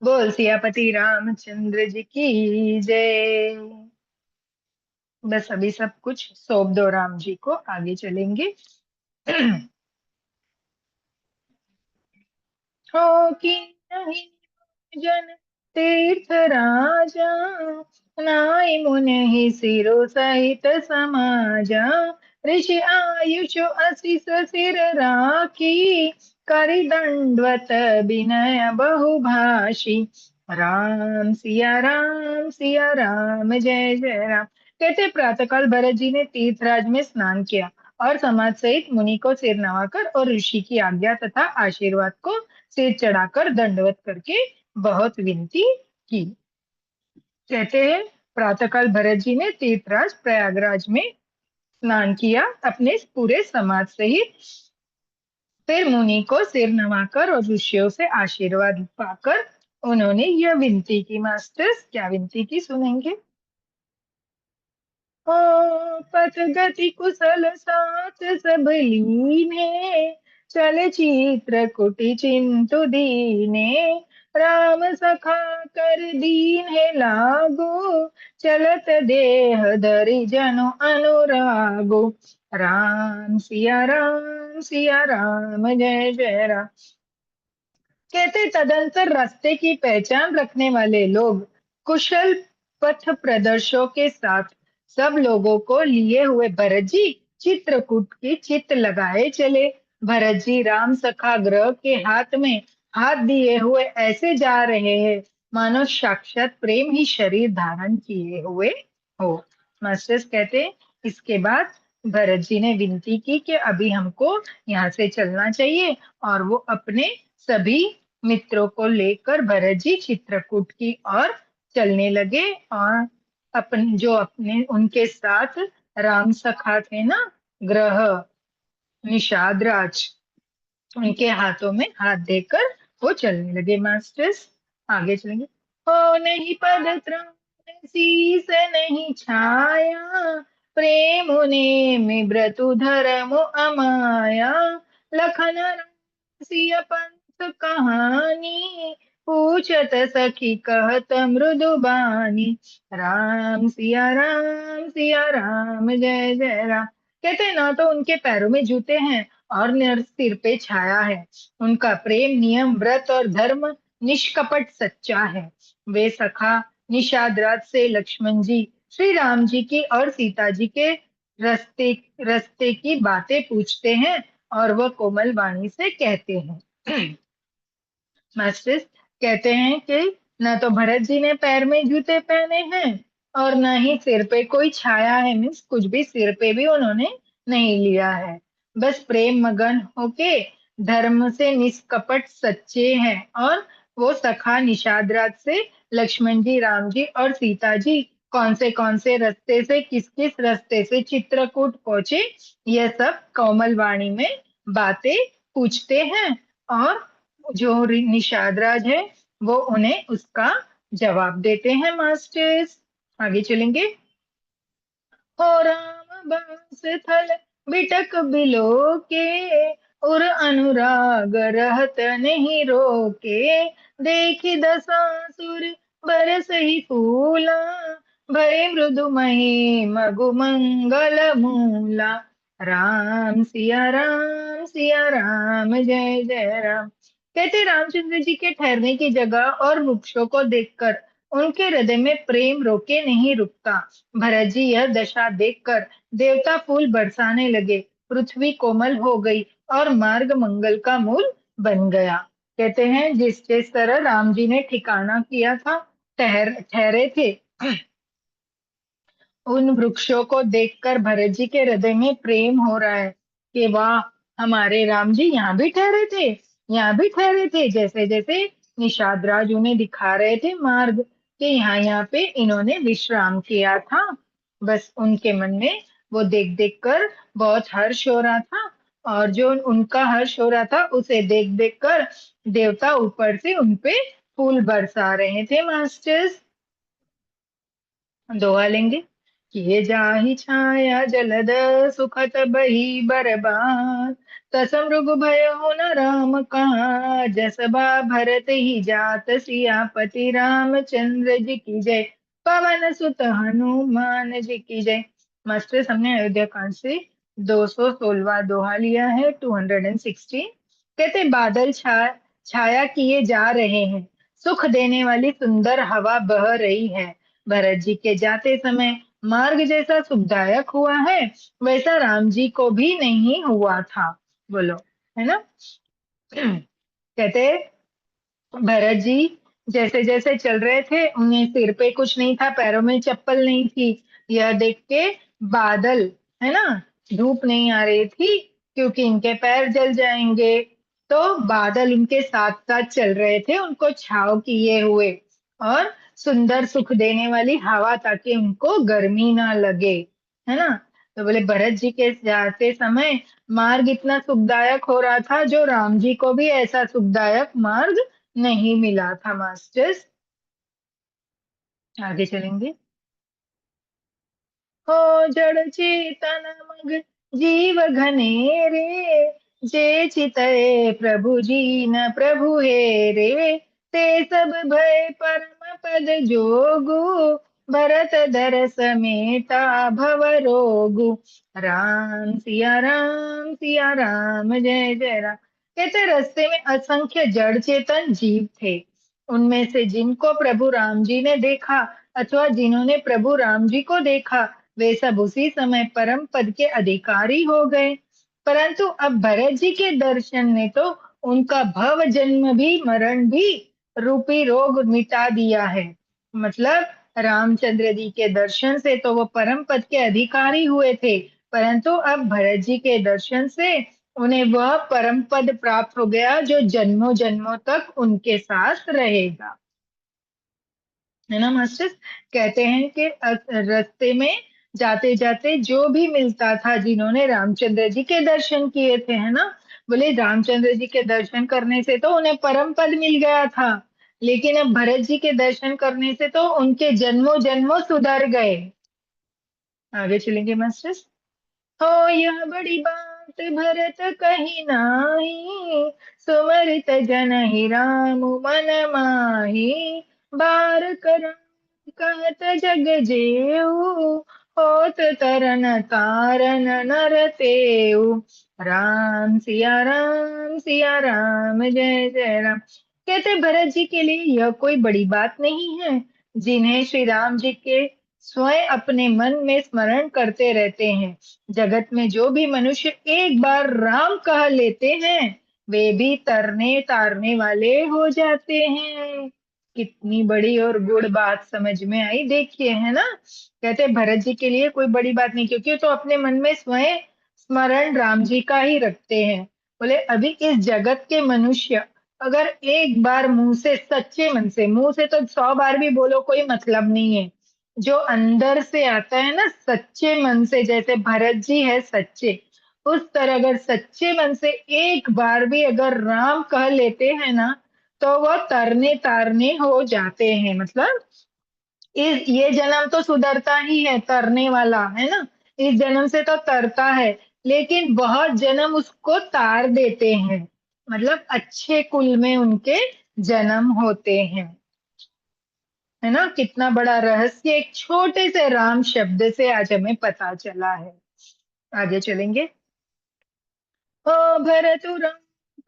बोल सियापति रामचंद्र जी की जय। बस अभी सब कुछ सौंप दो राम जी को, आगे चलेंगे। हो कि नहीं जन तीर्थ राजा, नाई मुनि सिरो सहित समाजा। ऋषि आयुष असिस सिर राखी, करि दंडवत विनय बहुभाषी। सिया राम जय जय राम। कहते प्रातःकाल भरत जी ने तीर्थराज में स्नान किया और समाज सहित मुनि को सिर नवाकर और ऋषि की आज्ञा तथा आशीर्वाद को सिर चढ़ाकर दंडवत करके बहुत विनती की। कहते हैं प्रातःकाल भरत जी ने तीर्थराज प्रयागराज में स्नान किया अपने पूरे समाज सहित। फिर मुनि को सिर नवाकर और ऋषियों से आशीर्वाद पाकर उन्होंने यह विनती की। मास्टर्स क्या विनती की सुनेंगे। ओ पथ गति कुशल साथ सब लीने, चले चित्र कुटि चिंतु दीने। राम सखा कर दीन है लागो, चलत देह धरि जनु अनुरागो। सिया राम जय जय राम। कहते तदंतर रास्ते की पहचान रखने वाले लोग कुशल पथ प्रदर्शकों के साथ सब लोगों को लिए हुए भरत जी चित्रकूट की चित लगाए चले। भरत जी राम सखा ग्रह के हाथ में हाथ दिए हुए ऐसे जा रहे हैं मानो साक्षात प्रेम ही शरीर धारण किए हुए हो। मास्टर्स कहते हैं, इसके बाद भरत जी ने विनती की कि अभी हमको यहाँ से चलना चाहिए, और वो अपने सभी मित्रों को लेकर भरत जी चित्रकूट की ओर चलने लगे। और अपने उनके साथ राम सखा थे ना, ग्रह निषाद राज, उनके हाथों में हाथ देकर वो चलने लगे। मास्टर्स आगे चलेंगे। हो नहीं पद त्राण शीस नहीं छाया, प्रेम ने में ब्रतु धर्म अमाया, लखन सिय पंथ कहानी, पूछत सखी कहत मृदु बानी, सिया राम जय जय राम। कहते हैं ना, तो उनके पैरों में जूते हैं और सिर पे छाया है। उनका प्रेम नियम व्रत और धर्म निष्कपट सच्चा है। वे सखा निषाद राज से लक्ष्मण जी, श्री राम जी की और सीता जी के रास्ते रास्ते की बातें पूछते हैं, और वह कोमल वाणी से कहते हैं। मास्टर्स कहते हैं कि न तो भरत जी ने पैर में जूते पहने हैं और न ही सिर पे कोई छाया है, मीन्स कुछ भी सिर पे भी उन्होंने नहीं लिया है। बस प्रेम मगन होके धर्म से निष्कपट सच्चे हैं। और वो सखा निषाद राज से लक्ष्मण जी, राम जी और सीता जी कौन से रास्ते से, किस किस रास्ते से चित्रकूट पहुंचे, यह सब कोमल वाणी में बातें पूछते हैं। और जो निषाद राज है वो उन्हें उसका जवाब देते हैं। मास्टर्स आगे चलेंगे। हो राम बंस थल बिटक बिलो के, उर अनुराग रहत नहीं रोके, देखी दसासुर बरस ही फूला, भय मृदु मही मगु मंगल मूला, सिया राम जय जय राम। कहते रामचंद्र जी के ठहरने की जगह और वृक्षों को देखकर उनके हृदय में प्रेम रोके नहीं रुकता। भरत जी यह दशा देखकर देवता फूल बरसाने लगे, पृथ्वी कोमल हो गई और मार्ग मंगल का मूल बन गया। कहते हैं जिस जिस तरह राम जी ने ठिकाना किया था, ठहरे थे, उन वृक्षों को देखकर भरत जी के हृदय में प्रेम हो रहा है कि वाह, हमारे राम जी यहाँ भी ठहरे थे, यहाँ भी ठहरे थे। जैसे जैसे निषाद राज उन्हें दिखा रहे थे मार्ग के यहाँ यहाँ पे इन्होंने विश्राम किया था। बस उनके मन में वो देख देख कर बहुत हर्ष हो रहा था। और जो उनका हर्ष हो रहा था उसे देख देख कर देवता ऊपर से उनपे फूल बरसा रहे थे। मास्टर्स दोहा लेंगे। किए जाहि छाया जलद सुखत बही बरबाद, तस मृग भयो न राम कहा, जस बा भरत ही जात, सियापति रामचंद्र जी की जय, पवन सुत हनुमान जी की जय। मास्टर्स हमने अयोध्या कांड से 216वां दोहा लिया है, 216। कहते बादल छाया किए जा रहे हैं, सुख देने वाली सुंदर हवा बह रही है। भरत जी के जाते समय मार्ग जैसा सुखदायक हुआ है, वैसा राम जी को भी नहीं हुआ था। बोलो, है ना। कहते भरत जी जैसे जैसे चल रहे थे, उन्हें सिर पे कुछ नहीं था, पैरों में चप्पल नहीं थी। यह देख के बादल, है ना, धूप नहीं आ रही थी क्योंकि इनके पैर जल जाएंगे, तो बादल उनके साथ साथ चल रहे थे, उनको छाव किए हुए, और सुंदर सुख देने वाली हवा, ताकि उनको गर्मी ना लगे, है ना। तो बोले भरत जी के जाते समय मार्ग इतना सुखदायक हो रहा था, जो राम जी को भी ऐसा सुखदायक मार्ग नहीं मिला था। मास्टर्स आगे चलेंगे। हो जड़ चेतन मग जीव घनेरे, जे चितए प्रभु जी न प्रभु हेरे, ते सब भय परम पद जोगु, भरत धर समेता भव रोगु, सिया राम जय जय राम। कहते रास्ते में असंख्य जड़ चेतन जीव थे। उनमें से जिनको प्रभु राम जी ने देखा, अथवा जिन्होंने प्रभु राम जी को देखा, वे सब उसी समय परम पद के अधिकारी हो गए। परंतु अब भरत जी के दर्शन ने तो उनका भव जन्म भी मरण भी रूपी रोग मिटा दिया है। मतलब रामचंद्र जी के दर्शन से तो वो परम पद के अधिकारी हुए थे, परंतु अब भरत जी के दर्शन से उन्हें वह परम पद प्राप्त हो गया जो जन्मों जन्मों तक उनके साथ रहेगा। है ना मास्टर? कहते हैं कि रास्ते में जाते जाते जो भी मिलता था, जिन्होंने रामचंद्र जी के दर्शन किए थे, है ना, बोले रामचंद्र जी के दर्शन करने से तो उन्हें परम पद मिल गया था, लेकिन अब भरत जी के दर्शन करने से तो उनके जन्मों जन्मों सुधर गए। आगे चलेंगे मास्टर। हो यह बड़ी बात भरत कही नाही, सुमरित जनहि राम मन माही। बार कर कहत जग जेऊ, होत तरन तारन नर तेऊ। राम सिया राम जय जय राम। कहते भरत जी के लिए यह कोई बड़ी बात नहीं है, जिन्हें श्री राम जी के स्वयं अपने मन में स्मरण करते रहते हैं। जगत में जो भी मनुष्य एक बार राम कह लेते हैं, वे भी तरने तारने वाले हो जाते हैं। कितनी बड़ी और गुड़ बात समझ में आई, देखिए, है ना। कहते भरत जी के लिए कोई बड़ी बात नहीं, क्योंकि तो अपने मन में स्वयं स्मरण राम जी का ही रखते हैं। बोले अभी इस जगत के मनुष्य अगर एक बार मुंह से, सच्चे मन से, मुंह से तो 100 बार भी बोलो कोई मतलब नहीं है, जो अंदर से आता है ना, सच्चे मन से, जैसे भरत जी है सच्चे, उस तरह अगर सच्चे मन से एक बार भी अगर राम कह लेते हैं ना, तो वह तरने तारने हो जाते हैं। मतलब ये जन्म तो सुधरता ही है, तरने वाला है ना, इस जन्म से तो तरता है, लेकिन बहुत जन्म उसको तार देते हैं। मतलब अच्छे कुल में उनके जन्म होते हैं। है ना, कितना बड़ा रहस्य एक छोटे से राम शब्द से आज हमें पता चला है। आगे चलेंगे। ओ भरतु राम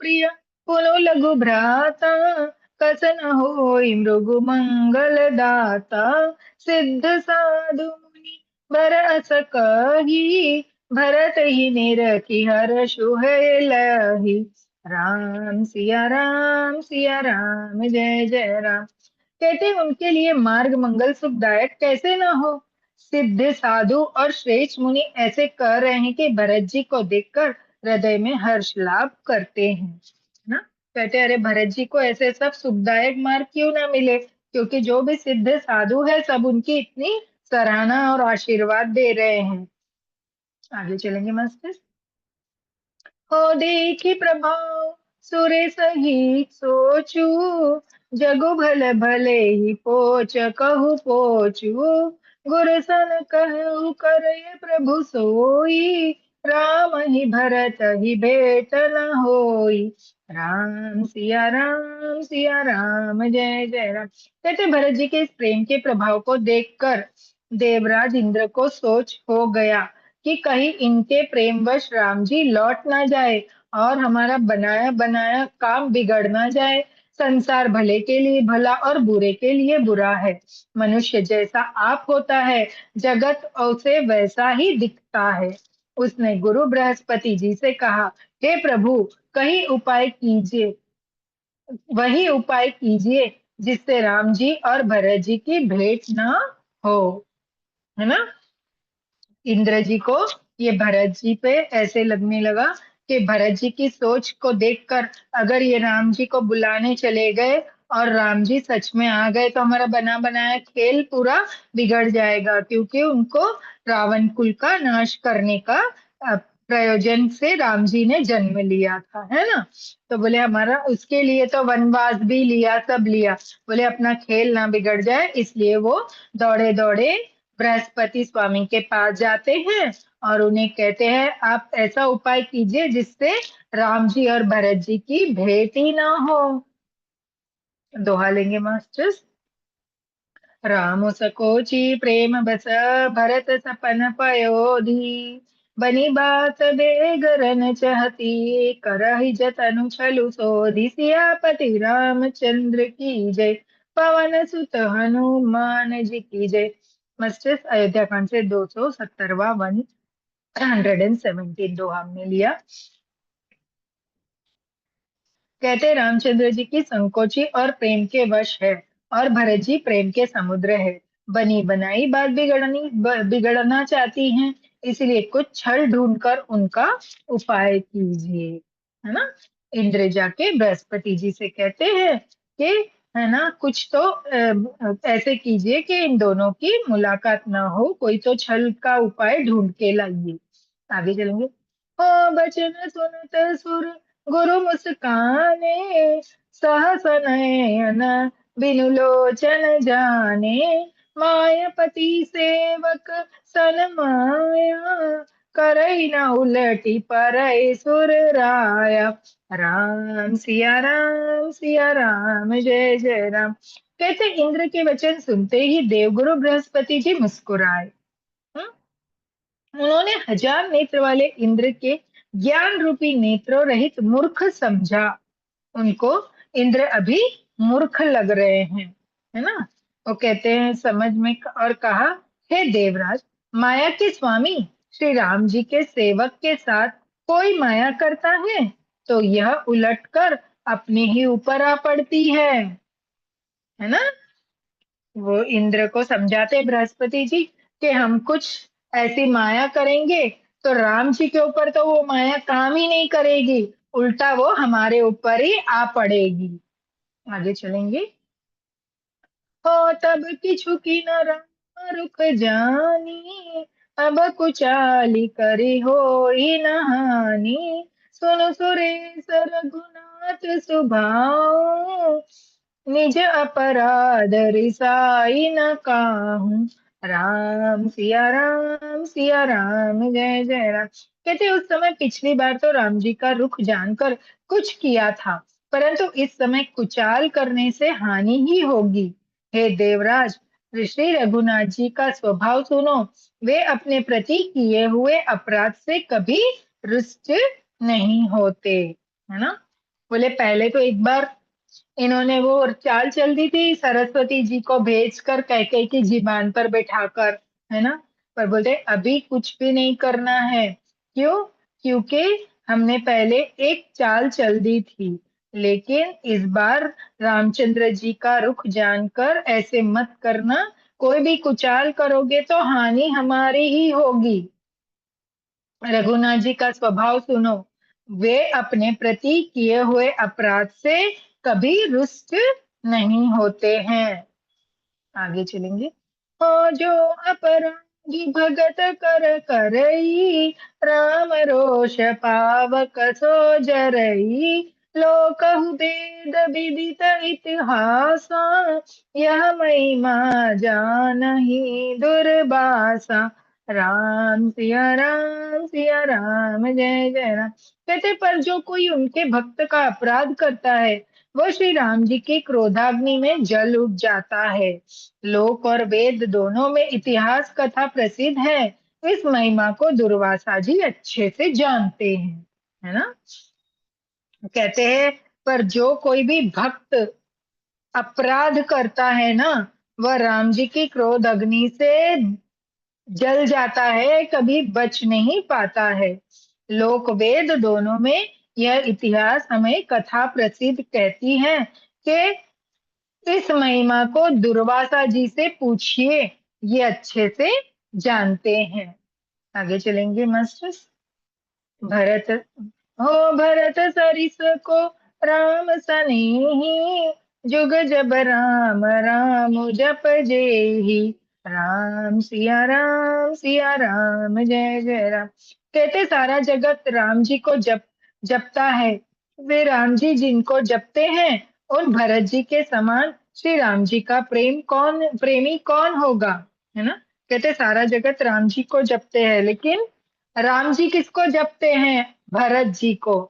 प्रिय पुलो लघु भ्राता, कसन होई मृगु मंगल दाता। सिद्ध साधु मुनि बर अस कही, भरत ही निरखी हर्षु है लही। राम सिया राम जय जय राम। कहते उनके लिए मार्ग मंगल सुखदायक कैसे ना हो। सिद्ध साधु और श्रेष्ठ मुनि ऐसे कह रहे हैं कि भरत जी को देखकर हृदय में हर्ष लाभ करते हैं। ना, कहते अरे भरत जी को ऐसे सब सुखदायक मार्ग क्यों ना मिले, क्योंकि जो भी सिद्ध साधु है सब उनकी इतनी सराहना और आशीर्वाद दे रहे हैं। आगे चलेंगे मास्टर। हो देखी प्रभाव सुरे सही सोचू, जगु भले भले ही पोच कहु पोचू। गुर सन कहु करय प्रभु सोई, राम ही भरत ही भेट न होई। सिया राम जय जय राम। कहते भरत जी के इस प्रेम के प्रभाव को देखकर देवराज इंद्र को सोच हो गया कि कहीं इनके प्रेमवश राम जी लौट ना जाए और हमारा बनाया बनाया काम बिगड़ ना जाए। संसार भले के लिए भला और बुरे के लिए बुरा है। मनुष्य जैसा आप होता है, जगत उसे वैसा ही दिखता है। उसने गुरु बृहस्पति जी से कहा, हे प्रभु, कहीं उपाय कीजिए, वही उपाय कीजिए जिससे राम जी और भरत जी की भेंट ना हो। है ना, इंद्र जी को ये भरत जी पे ऐसे लगने लगा कि भरत जी की सोच को देखकर अगर ये राम जी को बुलाने चले गए और राम जी सच में आ गए तो हमारा बना बनाया खेल पूरा बिगड़ जाएगा, क्योंकि उनको रावण कुल का नाश करने का प्रयोजन से राम जी ने जन्म लिया था, है ना। तो बोले हमारा उसके लिए तो वनवास भी लिया, सब लिया, बोले अपना खेल ना बिगड़ जाए, इसलिए वो दौड़े दौड़े बृहस्पति स्वामी के पास जाते हैं और उन्हें कहते हैं आप ऐसा उपाय कीजिए जिससे राम जी और भरत जी की भेंट ही ना हो। दोहा लेंगे मास्टर्स। राम सकोची प्रेम बस, भरत सपन पयोधी। बनी बात बेगरन चहती, करहि जतनु छलु सोधी। सियापति रामचंद्र की जय, पवन सुत हनुमान जी की जय। मास्टर्स अयोध्या कांड से 270वां 117 दोहा हमने लिया। कहते रामचंद्र जी की संकोची और प्रेम के वश है और भरत जी प्रेम के समुद्र है। बनी बनाई बात बिगड़ना चाहती हैं, इसलिए कुछ छल ढूंढकर उनका उपाय कीजिए। है ना। इंद्र जाके बृहस्पति जी से कहते हैं कि है ना कुछ तो ऐसे कीजिए कि इन दोनों की मुलाकात ना हो, कोई तो छल का उपाय ढूंढ के लाइए। आगे चलेंगे। हो बचन सुनत सुर गुरु मुस्काने, सहस नयन बिनु लोचन जाने, मायापति सेवक सन माया, करई न उलटी परई सुर राया। राम सिया राम जय जय राम। कहते इंद्र के वचन सुनते ही देवगुरु बृहस्पति जी मुस्कुराए। हम्म? उन्होंने हजार नेत्र वाले इंद्र के ज्ञान रूपी नेत्रों रहित मूर्ख समझा। उनको इंद्र अभी मूर्ख लग रहे हैं। है ना। वो कहते हैं समझ में और कहा, हे देवराज, माया के स्वामी श्री राम जी के सेवक के साथ कोई माया करता है तो यह उलटकर अपने ही ऊपर आ पड़ती है ना। वो इंद्र को समझाते बृहस्पति जी कि हम कुछ ऐसी माया करेंगे तो राम जी के ऊपर तो वो माया काम ही नहीं करेगी, उल्टा वो हमारे ऊपर ही आ पड़ेगी। आगे चलेंगे। हो तब किछु की न राम रुख जानी, अब कुचाली करी हो न हानि, सुन सुरेश रघुनाथ सुभाऊ, निज अपराध रिसाई न काहू। सिया राम जय जय राम। कहते उस समय पिछली बार तो राम जी का रुख जानकर कुछ किया था, परंतु इस समय कुचाल करने से हानि ही होगी। हे देवराज, श्री रघुनाथ जी का स्वभाव सुनो। वे अपने प्रति किए हुए अपराध से कभी रुष्ट नहीं होते। है ना। बोले पहले तो एक बार इन्होंने वो चाल चल दी थी सरस्वती जी को भेजकर कैकेयी की जीवान पर बैठाकर। है ना। पर बोलते अभी कुछ भी नहीं करना है। क्यों? क्योंकि हमने पहले एक चाल चल दी थी, लेकिन इस बार रामचंद्र जी का रुख जानकर ऐसे मत करना। कोई भी कुचाल करोगे तो हानि हमारी ही होगी। रघुनाथ जी का स्वभाव सुनो। वे अपने प्रति किए हुए अपराध से कभी रुष्ट नहीं होते हैं। आगे चलेंगे। हो जो अपराधी भगत कर करई, राम रोष पावक सो जरई, लोकहु वेद विदित इतिहासा, यह महिमा जानहि दुर्बासा। सिया राम जय जय राम। कहते पर जो कोई उनके भक्त का अपराध करता है वो श्री राम जी की क्रोधाग्नि में जल उठ जाता है। लोक और वेद दोनों में इतिहास कथा प्रसिद्ध है। इस महिमा को दुर्वासा जी अच्छे से जानते हैं। है ना। कहते हैं पर जो कोई भी भक्त अपराध करता है ना, वह राम जी की क्रोध अग्नि से जल जाता है, कभी बच नहीं पाता है। लोक वेद दोनों में यह इतिहास हमें कथा प्रसिद्ध कहती है कि इस महिमा को दुर्वासा जी से पूछिए, ये अच्छे से जानते हैं। आगे चलेंगे मास्टर्स। भरत हो भरत सरिस को राम सनेही, जुग जब राम राम जप जेही। सिया राम जय जय राम। कहते सारा जगत राम जी को जपता है। वे राम जी जिनको जपते हैं उन भरत जी के समान श्री राम जी का प्रेमी कौन होगा। है ना। कहते सारा जगत राम जी को जपते हैं, लेकिन राम जी किसको जपते हैं? भरत जी को।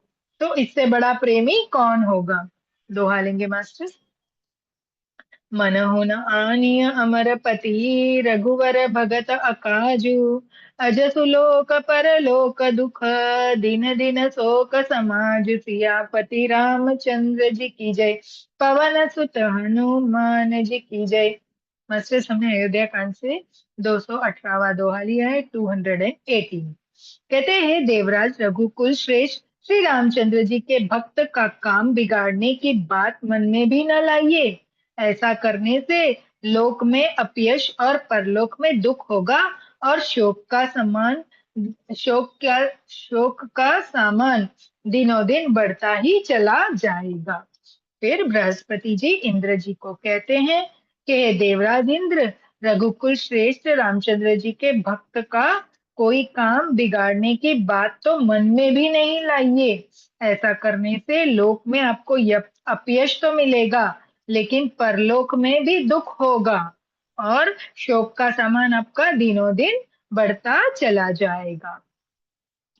तो इससे बड़ा प्रेमी कौन होगा। दोहा लेंगे मास्टर। मनहु न आनिय अमरपति, रघुवर भगत अकाजू, अजसु लोक परलोक दुख, दिन दिन शोक समाज। सियापति रामचंद्र जी की जय, पवन सुत हनुमान जी की जय। मास्टर्स हमने अयोध्या कांड से 218वां दोहा लिया है, 218। कहते हैं देवराज रघुकुल श्रेष्ठ श्री रामचंद्र जी के भक्त का काम बिगाड़ने की बात मन में भी न लाइए। ऐसा करने से लोक में अपयश और परलोक में दुख होगा और शोक का सामान दिनों दिन बढ़ता ही चला जाएगा। फिर बृहस्पति जी इंद्र जी को कहते हैं कि हे देवराज इंद्र, रघुकुल श्रेष्ठ रामचंद्र जी के भक्त का कोई काम बिगाड़ने की बात तो मन में भी नहीं लाइए। ऐसा करने से लोक में आपको अपयश तो मिलेगा, लेकिन परलोक में भी दुख होगा और शोक का सामान आपका दिनों दिन बढ़ता चला जाएगा।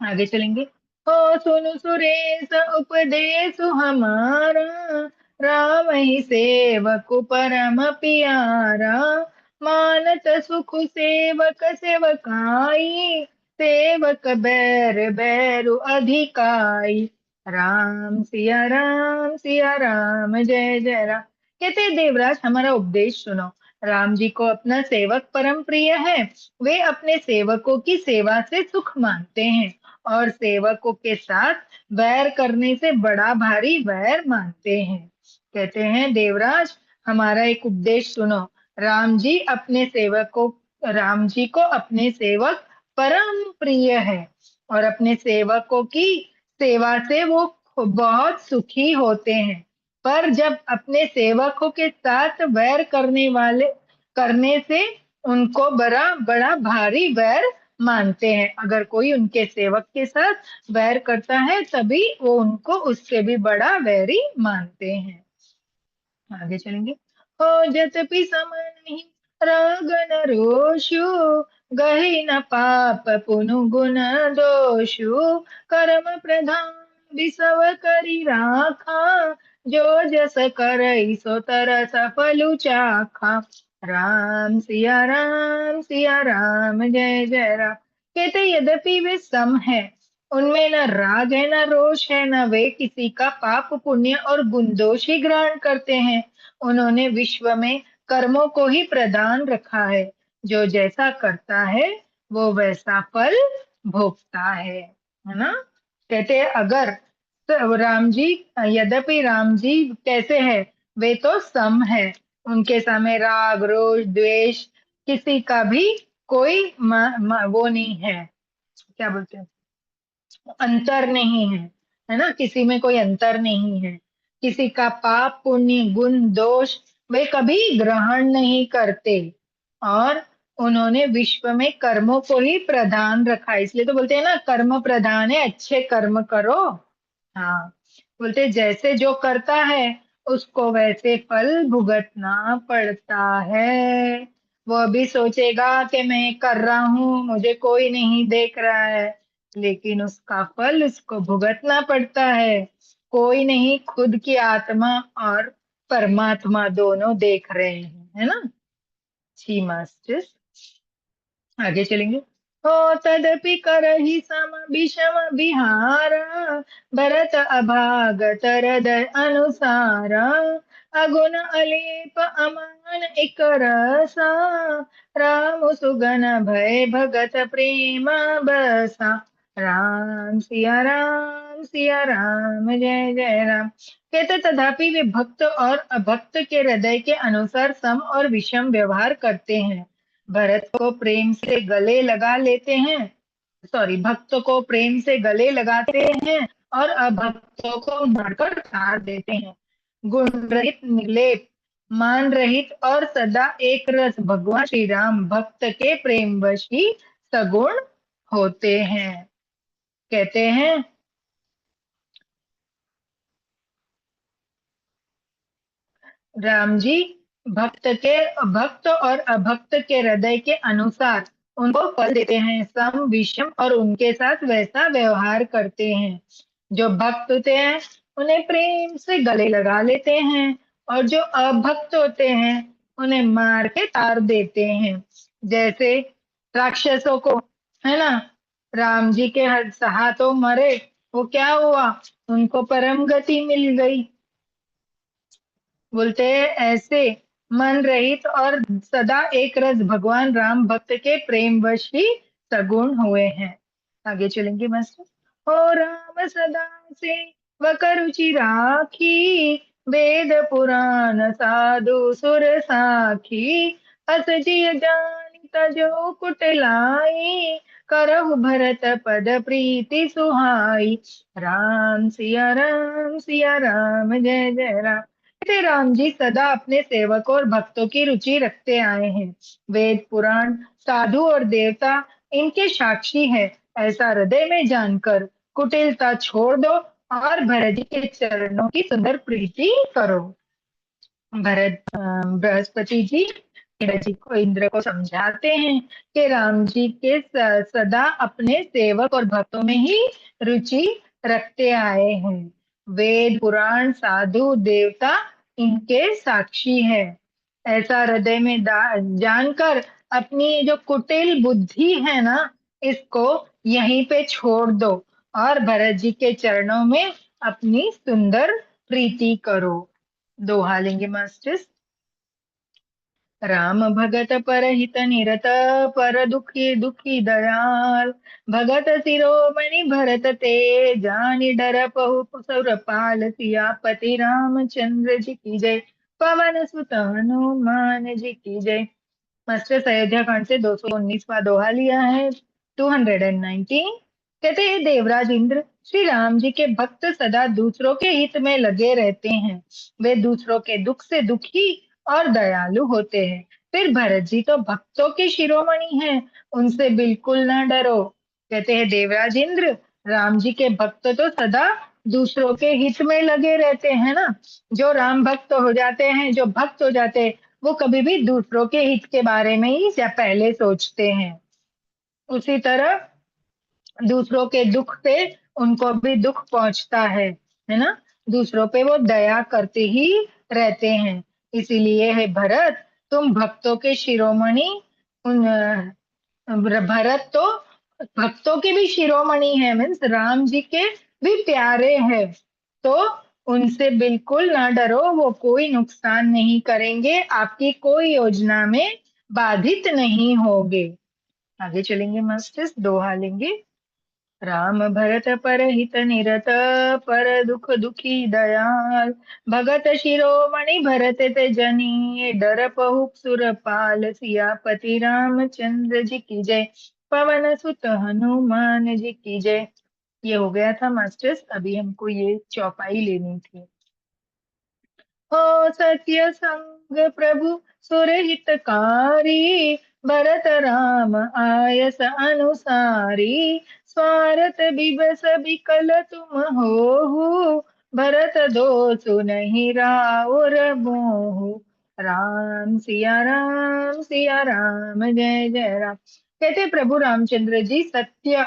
आगे चलेंगे। ओ सुनु सुरेश उपदेश हमारा, राम ही सेवक परम प्यारा। मानत सुख सेवक सेवकाई, सेवक बैर बैरु अधिकाई। सिया राम जय जय राम। कहते देवराज हमारा उपदेश सुनो। राम जी को अपना सेवक परम प्रिय है। वे अपने सेवकों की सेवा से सुख मानते हैं और सेवकों के साथ वैर करने से बड़ा भारी वैर मानते हैं। कहते हैं देवराज हमारा एक उपदेश सुनो। राम जी को अपने सेवक परम प्रिय है और अपने सेवकों की सेवा से वो बहुत सुखी होते हैं। पर जब अपने सेवकों के साथ वैर करने से उनको बड़ा बड़ा भारी वैर मानते हैं। अगर कोई उनके सेवक के साथ वैर करता है तभी वो उनको उससे भी बड़ा वैरी मानते हैं। आगे चलेंगे। हो जतपि सम नहीं राग न रोषु, गहि न पाप पुनु गुण दोषु। कर्म प्रधान बिसव करी राखा, जो जस करई सो तरस फलु चाखा। सिया राम जय जय राम। कहते यद्यपि वे सम है, उनमें न राग है न रोष है, न वे किसी का पाप पुण्य और गुण दोष ही ग्रहण करते हैं। उन्होंने विश्व में कर्मों को ही प्रधान रखा है। जो जैसा करता है वो वैसा फल भोगता है ना। कहते हैं अगर राम जी, यद्यपि राम जी कैसे है, वे तो सम है। उनके सामने राग रोष द्वेष किसी का भी कोई वो नहीं है, क्या बोलते हैं, अंतर नहीं है ना। किसी में कोई अंतर नहीं है। किसी का पाप पुण्य गुण दोष वे कभी ग्रहण नहीं करते और उन्होंने विश्व में कर्मों को ही प्रधान रखा है। इसलिए तो बोलते हैं ना कर्म प्रधान है, अच्छे कर्म करो। हाँ, बोलते जैसे जो करता है उसको वैसे फल भुगतना पड़ता है। वो अभी सोचेगा कि मैं कर रहा हूँ, मुझे कोई नहीं देख रहा है, लेकिन उसका फल उसको भुगतना पड़ता है। कोई नहीं, खुद की आत्मा और परमात्मा दोनों देख रहे हैं, है ना। जी मास्टर, आगे चलेंगे। हो तदपि करहि सम विषम विहारा, भरत अभाग तरद अनुसारा। अगुण अलेप अमान एक रसा, राम सुगन भय भगत प्रेम बसा। सिया राम जय जय राम। कहते तथापि वे भक्त और अभक्त के हृदय के अनुसार सम और विषम व्यवहार करते हैं। भरत को प्रेम से गले लगा लेते हैं, सॉरी, भक्त को प्रेम से गले लगाते हैं और अभक्तों को मारकर तार देते हैं। गुण रहित निर्लेप मान रहित और सदा एक रस भगवान श्री राम भक्त के प्रेम वश ही सगुण होते हैं। कहते हैं राम जी भक्त और अभक्त के हृदय के अनुसार उनको फल देते हैं, सम विषम, और उनके साथ वैसा व्यवहार करते हैं। जो भक्त होते हैं उन्हें प्रेम से गले लगा लेते हैं और जो अभक्त होते हैं उन्हें मार के तार देते हैं। जैसे राक्षसों को, है ना, राम जी के हाथों मरे, वो क्या हुआ, उनको परम गति मिल गई। बोलते हैं ऐसे मन रहित और सदा एक रस भगवान राम भक्त के प्रेम वश ही सगुण हुए हैं। आगे चलेंगे मास्टर। हो राम सदा से वकर रुचि राखी, वेद पुराण साधु सुर साखी, अस जिय जानि तजो कुटिलाई, करहु भरत पद प्रीति सुहाई। राम सिया राम जय जय राम। कहते राम जी सदा अपने सेवकों और भक्तों की रुचि रखते आए हैं। वेद पुराण साधु और देवता इनके साक्षी है। ऐसा हृदय में जानकर कुटिलता छोड़ दो और भरत जी के चरणों की सुंदर प्रीति करो। बृहस्पति जी इंद्र को समझाते हैं कि राम जी के सदा अपने सेवक और भक्तों में ही रुचि रखते आए हैं। वेद पुराण साधु देवता इनके साक्षी है। ऐसा हृदय में जानकर अपनी जो कुटिल बुद्धि है ना, इसको यहीं पे छोड़ दो और भरत जी के चरणों में अपनी सुंदर प्रीति करो। दोहा लेंगे मास्टर्स। राम भगत परहित निरत, पर दुखी दुखी दयाल, भगत शिरोमणि भरत ते, जानि डर पहु सुरपाल, सियापति रामचंद्र जी की जय, पवन सुत हनुमान जी की जय। मास्टर अयोध्या कांड से 219वां दोहा लिया है, 219। कहते हैं देवराज इंद्र, श्री राम जी के भक्त सदा दूसरों के हित में लगे रहते हैं। वे दूसरों के दुख से दुखी और दयालु होते हैं। फिर भरत जी तो भक्तों के शिरोमणि हैं, उनसे बिल्कुल ना डरो। कहते हैं देवराज इंद्र, राम जी के भक्त तो सदा दूसरों के हित में लगे रहते हैं ना। जो राम भक्त हो जाते हैं, जो भक्त हो जाते हैं, वो कभी भी दूसरों के हित के बारे में ही या पहले सोचते हैं। उसी तरह दूसरों के दुख पे उनको भी दुख पहुंचता है ना। दूसरों पे वो दया करते ही रहते हैं। इसीलिए है भरत, तुम भक्तों के शिरोमणि, उन भरत तो भक्तों के भी शिरोमणि है, मीन्स राम जी के भी प्यारे हैं। तो उनसे बिल्कुल ना डरो, वो कोई नुकसान नहीं करेंगे, आपकी कोई योजना में बाधित नहीं होगे। आगे चलेंगे मास्टर्स, दोहा लेंगे। राम भरत परहित निरत, पर दुख दुखी दयाल, भगत शिरोमणि भरत ते जनी, डर पहु सुरपाल, सियापति रामचंद्र जी की जय, पवन सुत हनुमान जी की जय। ये हो गया था मास्टर्स, अभी हमको ये चौपाई लेनी थी। हो सत्य संग प्रभु सुर हितकारी, भरत राम आयस अनुसारी, स्वारथ बिबस बिकल तुम हो, भरत दोसु नहीं राउर मोहु। सिया राम जय जय राम। कहते प्रभु रामचंद्र जी सत्य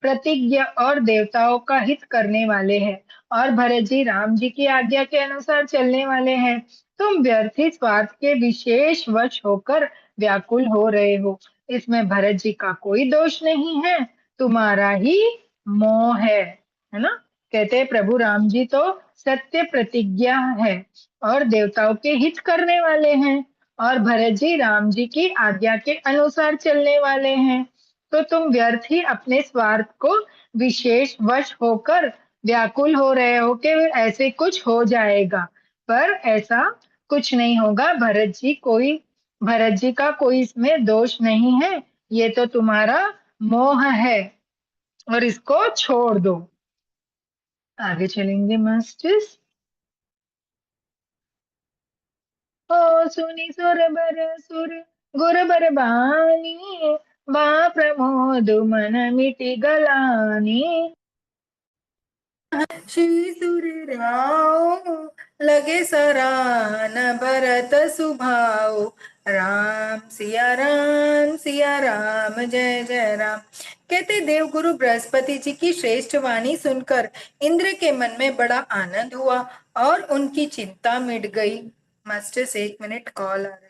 प्रतिज्ञा और देवताओं का हित करने वाले हैं, और भरत जी राम जी की आज्ञा के अनुसार चलने वाले हैं। तुम व्यर्थी स्वार्थ के विशेष वश होकर व्याकुल हो रहे हो। इसमें भरत जी का कोई दोष नहीं है, तुम्हारा ही मोह है ना। कहते हैं प्रभु राम जी तो सत्य प्रतिज्ञा है और देवताओं के हित करने वाले हैं, और भरत जी राम जी की आज्ञा के अनुसार चलने वाले हैं। तो तुम व्यर्थ ही अपने स्वार्थ को विशेष वश होकर व्याकुल हो रहे हो कि ऐसे कुछ हो जाएगा, पर ऐसा कुछ नहीं होगा। भरत जी का कोई इसमें दोष नहीं है, ये तो तुम्हारा मोह है, और इसको छोड़ दो। आगे चलेंगे मास्टर्स। ओ सुनी सुर गुर बरबानी, बा प्रमोद मन मिटि गलानी, श्री सुर राव लगे सरान भरत सुभाओ, सिया राम जय जय राम। कहते देवगुरु बृहस्पति जी की श्रेष्ठ वाणी सुनकर इंद्र के मन में बड़ा आनंद हुआ और उनकी चिंता मिट गई। मास्टर से 1 मिनट कॉल आ रहा है।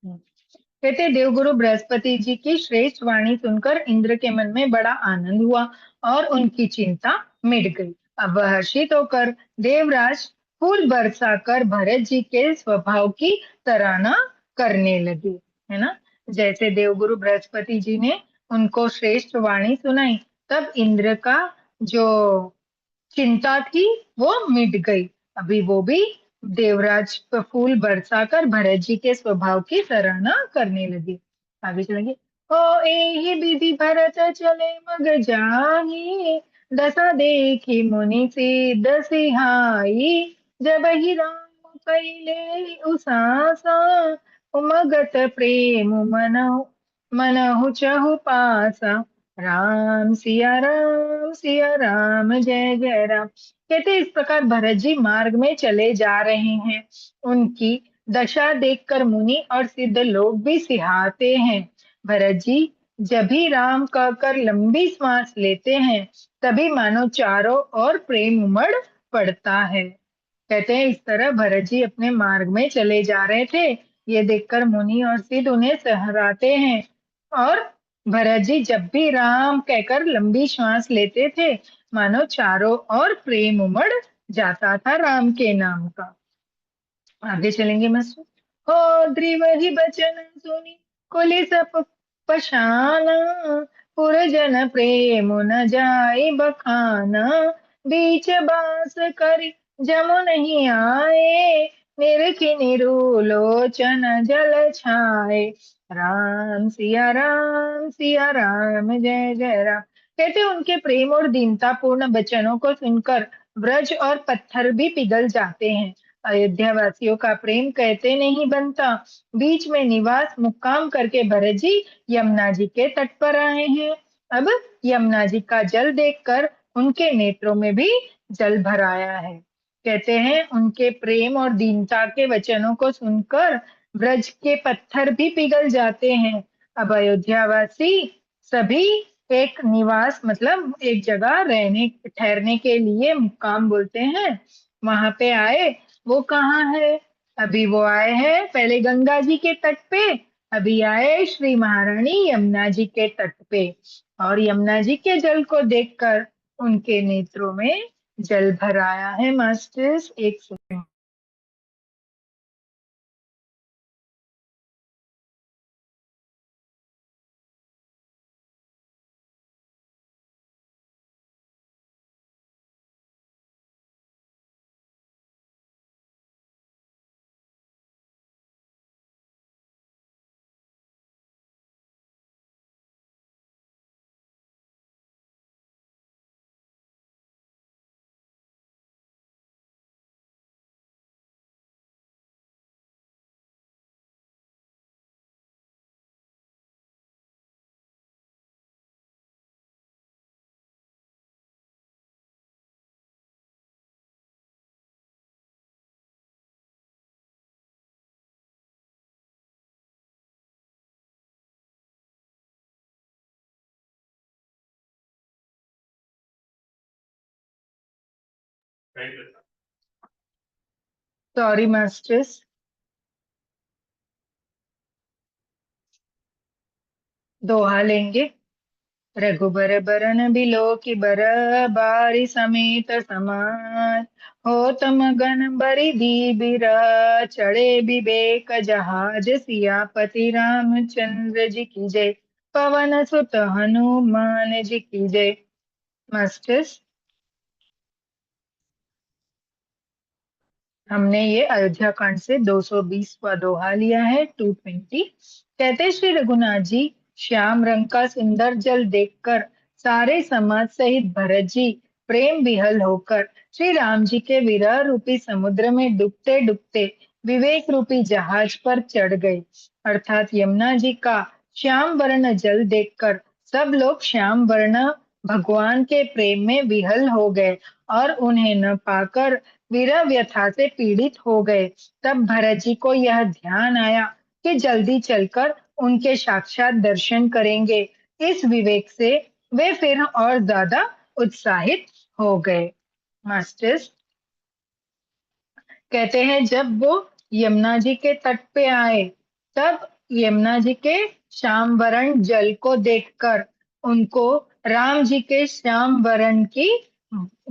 कहते देवगुरु बृहस्पति जी की श्रेष्ठ वाणी सुनकर इंद्र के मन में बड़ा आनंद हुआ और उनकी चिंता मिट गई। अब वह हर्षित होकर देवराज फूल बरसाकर भरत जी के स्वभाव की सराहना करने लगे, है ना। जैसे देवगुरु बृहस्पति जी ने उनको श्रेष्ठ वाणी सुनाई, तब इंद्र का जो चिंता थी वो मिट गई। अभी वो भी देवराज पर फूल बरसाकर भरत जी के स्वभाव की सराहना करने लगे। आगे चलेंगे। ओ एहि विधि भरत चले मग जाहि, दशा देखी मुनि सिद्ध सिहाई, जब ही राम कैले उसासा, उमगत प्रेम मनहु मनहु चहु पासा, सिया राम जय जय राम। कहते इस प्रकार भरत जी मार्ग में चले जा रहे हैं। उनकी दशा देखकर मुनि और सिद्ध लोग भी सिहाते हैं। भरत जी जब भी राम कहकर लंबी सांस लेते हैं, तभी मानो चारों ओर प्रेम उमड़ पड़ता है। कहते हैं इस तरह भरत जी अपने मार्ग में चले जा रहे थे। ये देखकर मुनि और सिद्ध उन्हें सहराते हैं। और भरत जी जब भी राम कहकर लंबी श्वास लेते थे, मानो चारों ओर प्रेम उमड़ जाता था राम के नाम का। आगे चलेंगे मास्टर। हो द्रिव ही बचन सुनी कुलिस पशाना, पुरजन प्रेम न जाय बखाना, बीच बास करि जमु नहीं आए, निरखि निरुलोचन जल छाए, सिया राम जय जय राम। कहते उनके प्रेम और दीनता पूर्ण वचनों को सुनकर ब्रज और पत्थर भी पिघल जाते हैं। अयोध्या वासियों का प्रेम कहते नहीं बनता। बीच में निवास मुक्काम करके भरत जी यमुना जी के तट पर आए हैं। अब यमुना जी का जल देखकर उनके नेत्रों में भी जल भर आया है। कहते हैं उनके प्रेम और दीनता के वचनों को सुनकर ब्रज के पत्थर भी पिघल जाते हैं। अब अयोध्या वासी सभी एक निवास मतलब एक जगह रहने ठहरने के लिए मुक्काम बोलते हैं, वहां पे आए। वो कहाँ है? अभी वो आए हैं पहले गंगा जी के तट पे, अभी आए श्री महारानी यमुना जी के तट पे। और यमुना जी के जल को देखकर उनके नेत्रों में जल भर आया है। मास्टर्स एक सेकंड। Sorry masters. दोहा लेंगे। रघुबर बरन बिलो की बर, बारी समेत समाज, होतम गण बरि दीबिर, चढ़े विवेक जहाज, सियापति रामचंद्र जी की जय, पवन सुत हनुमान जी की जय। मास्टर्स हमने ये अयोध्या कांड से 220वां दोहा लिया है, 220। कहते श्री रघुनाथ जी श्याम रंग का सुंदर जल देखकर सारे समाज सहित भरत जी प्रेम विहल होकर श्री राम जी के विरह रूपी समुद्र में डूबते डूबते विवेक रूपी जहाज पर चढ़ गए। अर्थात यमुना जी का श्याम वर्ण जल देखकर सब लोग श्याम वर्ण भगवान के प्रेम में विहल हो गए और उन्हें न पाकर विरह व्यथा से पीड़ित हो गए। तब भरत जी को यह ध्यान आया कि जल्दी चलकर उनके साक्षात दर्शन करेंगे। इस विवेक से वे फिर और ज्यादा उत्साहित हो गए। मास्टर्स कहते हैं जब वो यमुना जी के तट पे आए, तब यमुना जी के श्याम वरण जल को देखकर उनको राम जी के श्याम वरण की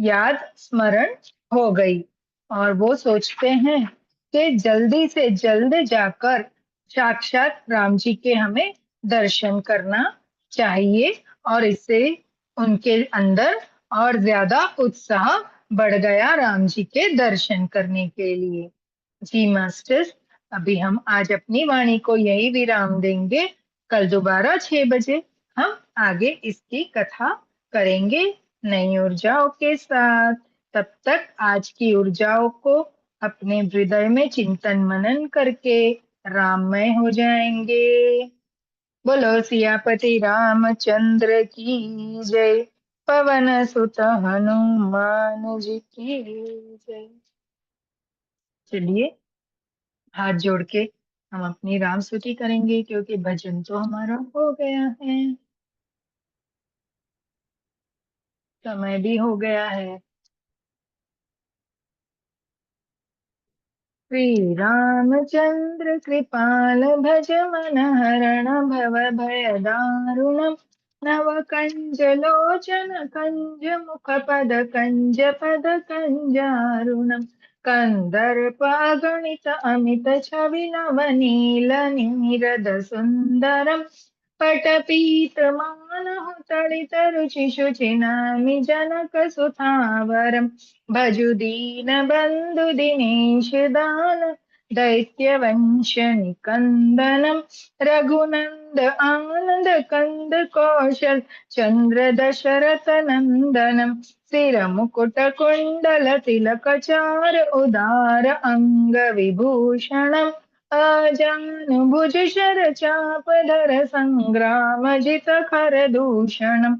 याद स्मरण हो गई और वो सोचते हैं कि जल्दी से जल्द जाकर साक्षात राम जी के हमें दर्शन करना चाहिए और इससे उनके अंदर और ज्यादा उत्साह बढ़ गया राम जी के दर्शन करने के लिए। जी मास्टर्स, अभी हम आज अपनी वाणी को यही विराम देंगे। कल दोबारा 6 बजे हम आगे इसकी कथा करेंगे नई ऊर्जाओं के साथ। तब तक आज की ऊर्जाओं को अपने हृदय में चिंतन मनन करके राममय हो जाएंगे। बोलो सियापति रामचंद्र की जय। पवन सुत हनुमान जी की जय। चलिए हाथ जोड़ के हम अपनी राम स्तुति करेंगे क्योंकि भजन तो हमारा हो गया है, समय भी हो गया है। श्री रामचंद्र कृपाल भज मन हरण भव भय दारुणम नव कंज लोचन कंज मुख पद कंजारुणम कंदर्प अगणित अमित छवि नव नील नीरद सुंदरम पटपीतमानः तडितरुचि शुचिनामि जनकसुतावरम् भजु दीनबन्धु दिनेश दान दैत्यवंश निकन्दनम् रघुनन्द आनन्द कन्द कौशल चन्द्र दशरथ नन्दनम् सिरमुकुट कुण्डल तिलक चार उदार अंग विभूषणम् अजानुभुज शरचापधर संग्रामजित खरदूषणम्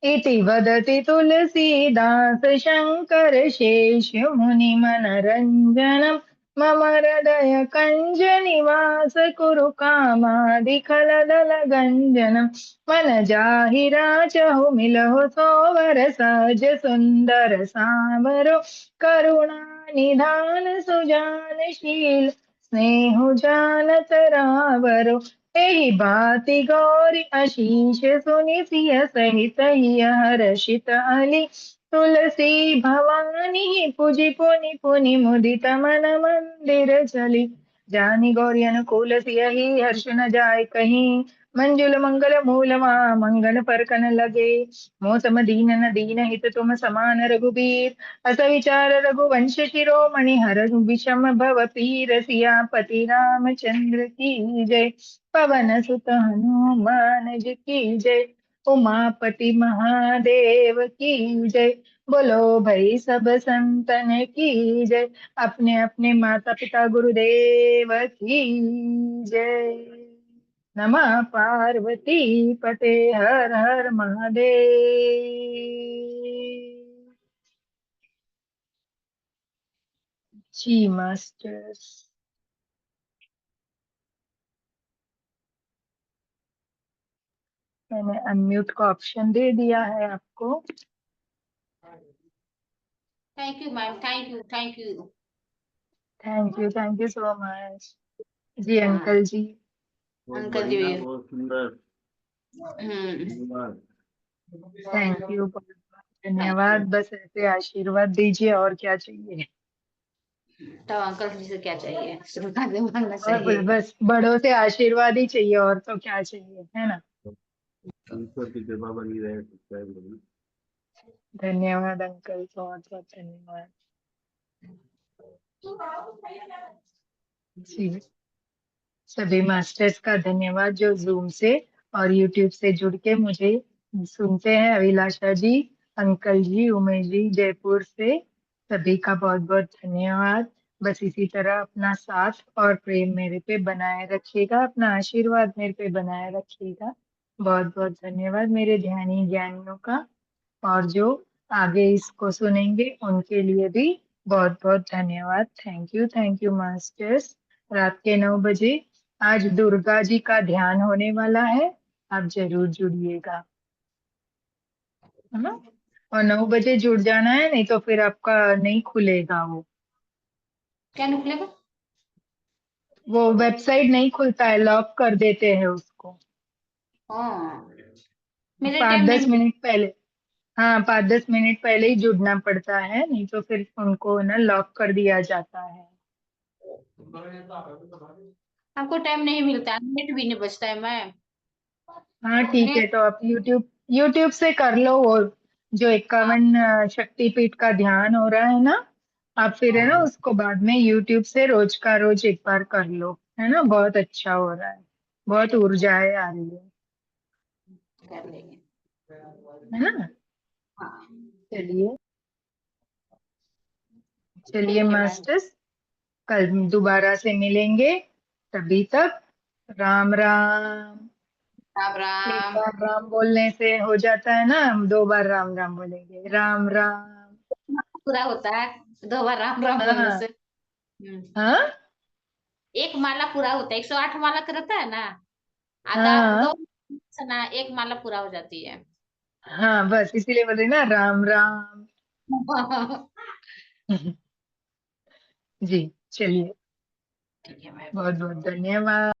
इति वदति तुलसीदास शङ्कर शेषमुनिमनरञ्जनम् मम हृदय कञ्ज निवास कुरु कामादिखलदलगञ्जनम् मन जाहि राचहु मिलहु सोवर सहज सुन्दर सावरो करुणा निधान सुजानशील स्नेहु जानत रावरो एहि बाति गौरी अशीष सुनि सिय सहित हिय हर्षित अली तुलसी भवानी पुजि पुनि पुनि मुदित मन मंदिर चली जानी गौरी अनुकूल सियहि हर्ष न जाय कहीं मंजुल मंगल मूल मंगल फरकन लगे मौसम दीन न दीन हित तुम समान रघुबीर अस विचार रघुवंश शिरोमणि हर विषम भव पीर सियापति रामचंद्र की जय। पवन सुत हनुमान जी की जय। उमापति महादेव की जय। बोलो भाई सब संतन की जय। अपने अपने माता पिता गुरुदेव की जय। नमः पार्वती पते हर हर महादेव। जी मास्टर्स, मैंने अनम्यूट का ऑप्शन दे दिया है आपको। Thank you ma'am, thank you, thank you. Thank you so much. जी अंकल जी। अंकल जी भी बहुत सुंदर। थैंक यू, धन्यवाद। बस ऐसे आशीर्वाद दीजिए, और क्या चाहिए। तो अंकल जी से क्या चाहिए, आशीर्वाद मांगना और चाहिए। बस बड़ों से आशीर्वाद ही चाहिए, और तो क्या चाहिए, है ना। ईश्वर की कृपा बनी रहे। धन्यवाद अंकल, बहुत बहुत धन्यवाद जी। सभी मास्टर्स का धन्यवाद जो जूम से और यूट्यूब से जुड़ के मुझे सुनते हैं। अभिलाषा जी, अंकल जी, उमेश जी जयपुर से, सभी का बहुत बहुत धन्यवाद। बस इसी तरह अपना साथ और प्रेम मेरे पे बनाए रखिएगा, अपना आशीर्वाद मेरे पे बनाए रखिएगा। बहुत बहुत धन्यवाद मेरे ध्यानी ज्ञानियों का, और जो आगे इसको सुनेंगे उनके लिए भी बहुत बहुत धन्यवाद। Thank you masters. रात के 9 बजे आज दुर्गा जी का ध्यान होने वाला है, आप जरूर जुड़िएगा, है ना। और 9 बजे जुड़ जाना है, नहीं तो फिर आपका नहीं खुलेगा वो। क्या निकलेगा? वो वेबसाइट नहीं खुलता है, लॉक कर देते हैं उसको। हाँ, मेरे पाँच टाइम नहीं दस मिल। मिनट पहले। हाँ, 5-10 मिनट पहले ही जुड़ना पड़ता है, नहीं तो फिर उनको ना लॉक कर दिया जाता है। आपको टाइम नहीं मिलता, नेट भी नहीं बचता है। मैं हाँ ठीक है, नेट। तो आप यूट्यूब यूट्यूब से कर लो वो जो हाँ 51 शक्तिपीठ का ध्यान हो रहा है ना। आप फिर है ना उसको बाद में यूट्यूब से रोज का रोज एक बार कर लो, है ना, बहुत अच्छा हो रहा है, बहुत ऊर्जाएं आ रही कर लेंगे। है ना। हाँ, चलिए चलिए ठीक है मैम। मास्टर्स, कल दोबारा से मिलेंगे, तभी तक राम राम। राम एक राम। बार राम बोलने से हो जाता है ना, हम 2 बार राम राम बोलेंगे, राम राम। पूरा होता है 2 बार राम राम बोलने हाँ से। हाँ एक माला पूरा होता है, 108 माला का रहता है ना। आधा हाँ दो ना, एक माला पूरा हो जाती है। हाँ, बस इसीलिए बोले ना राम राम। जी चलिए, ठीक है मैम। बहुत बहुत धन्यवाद।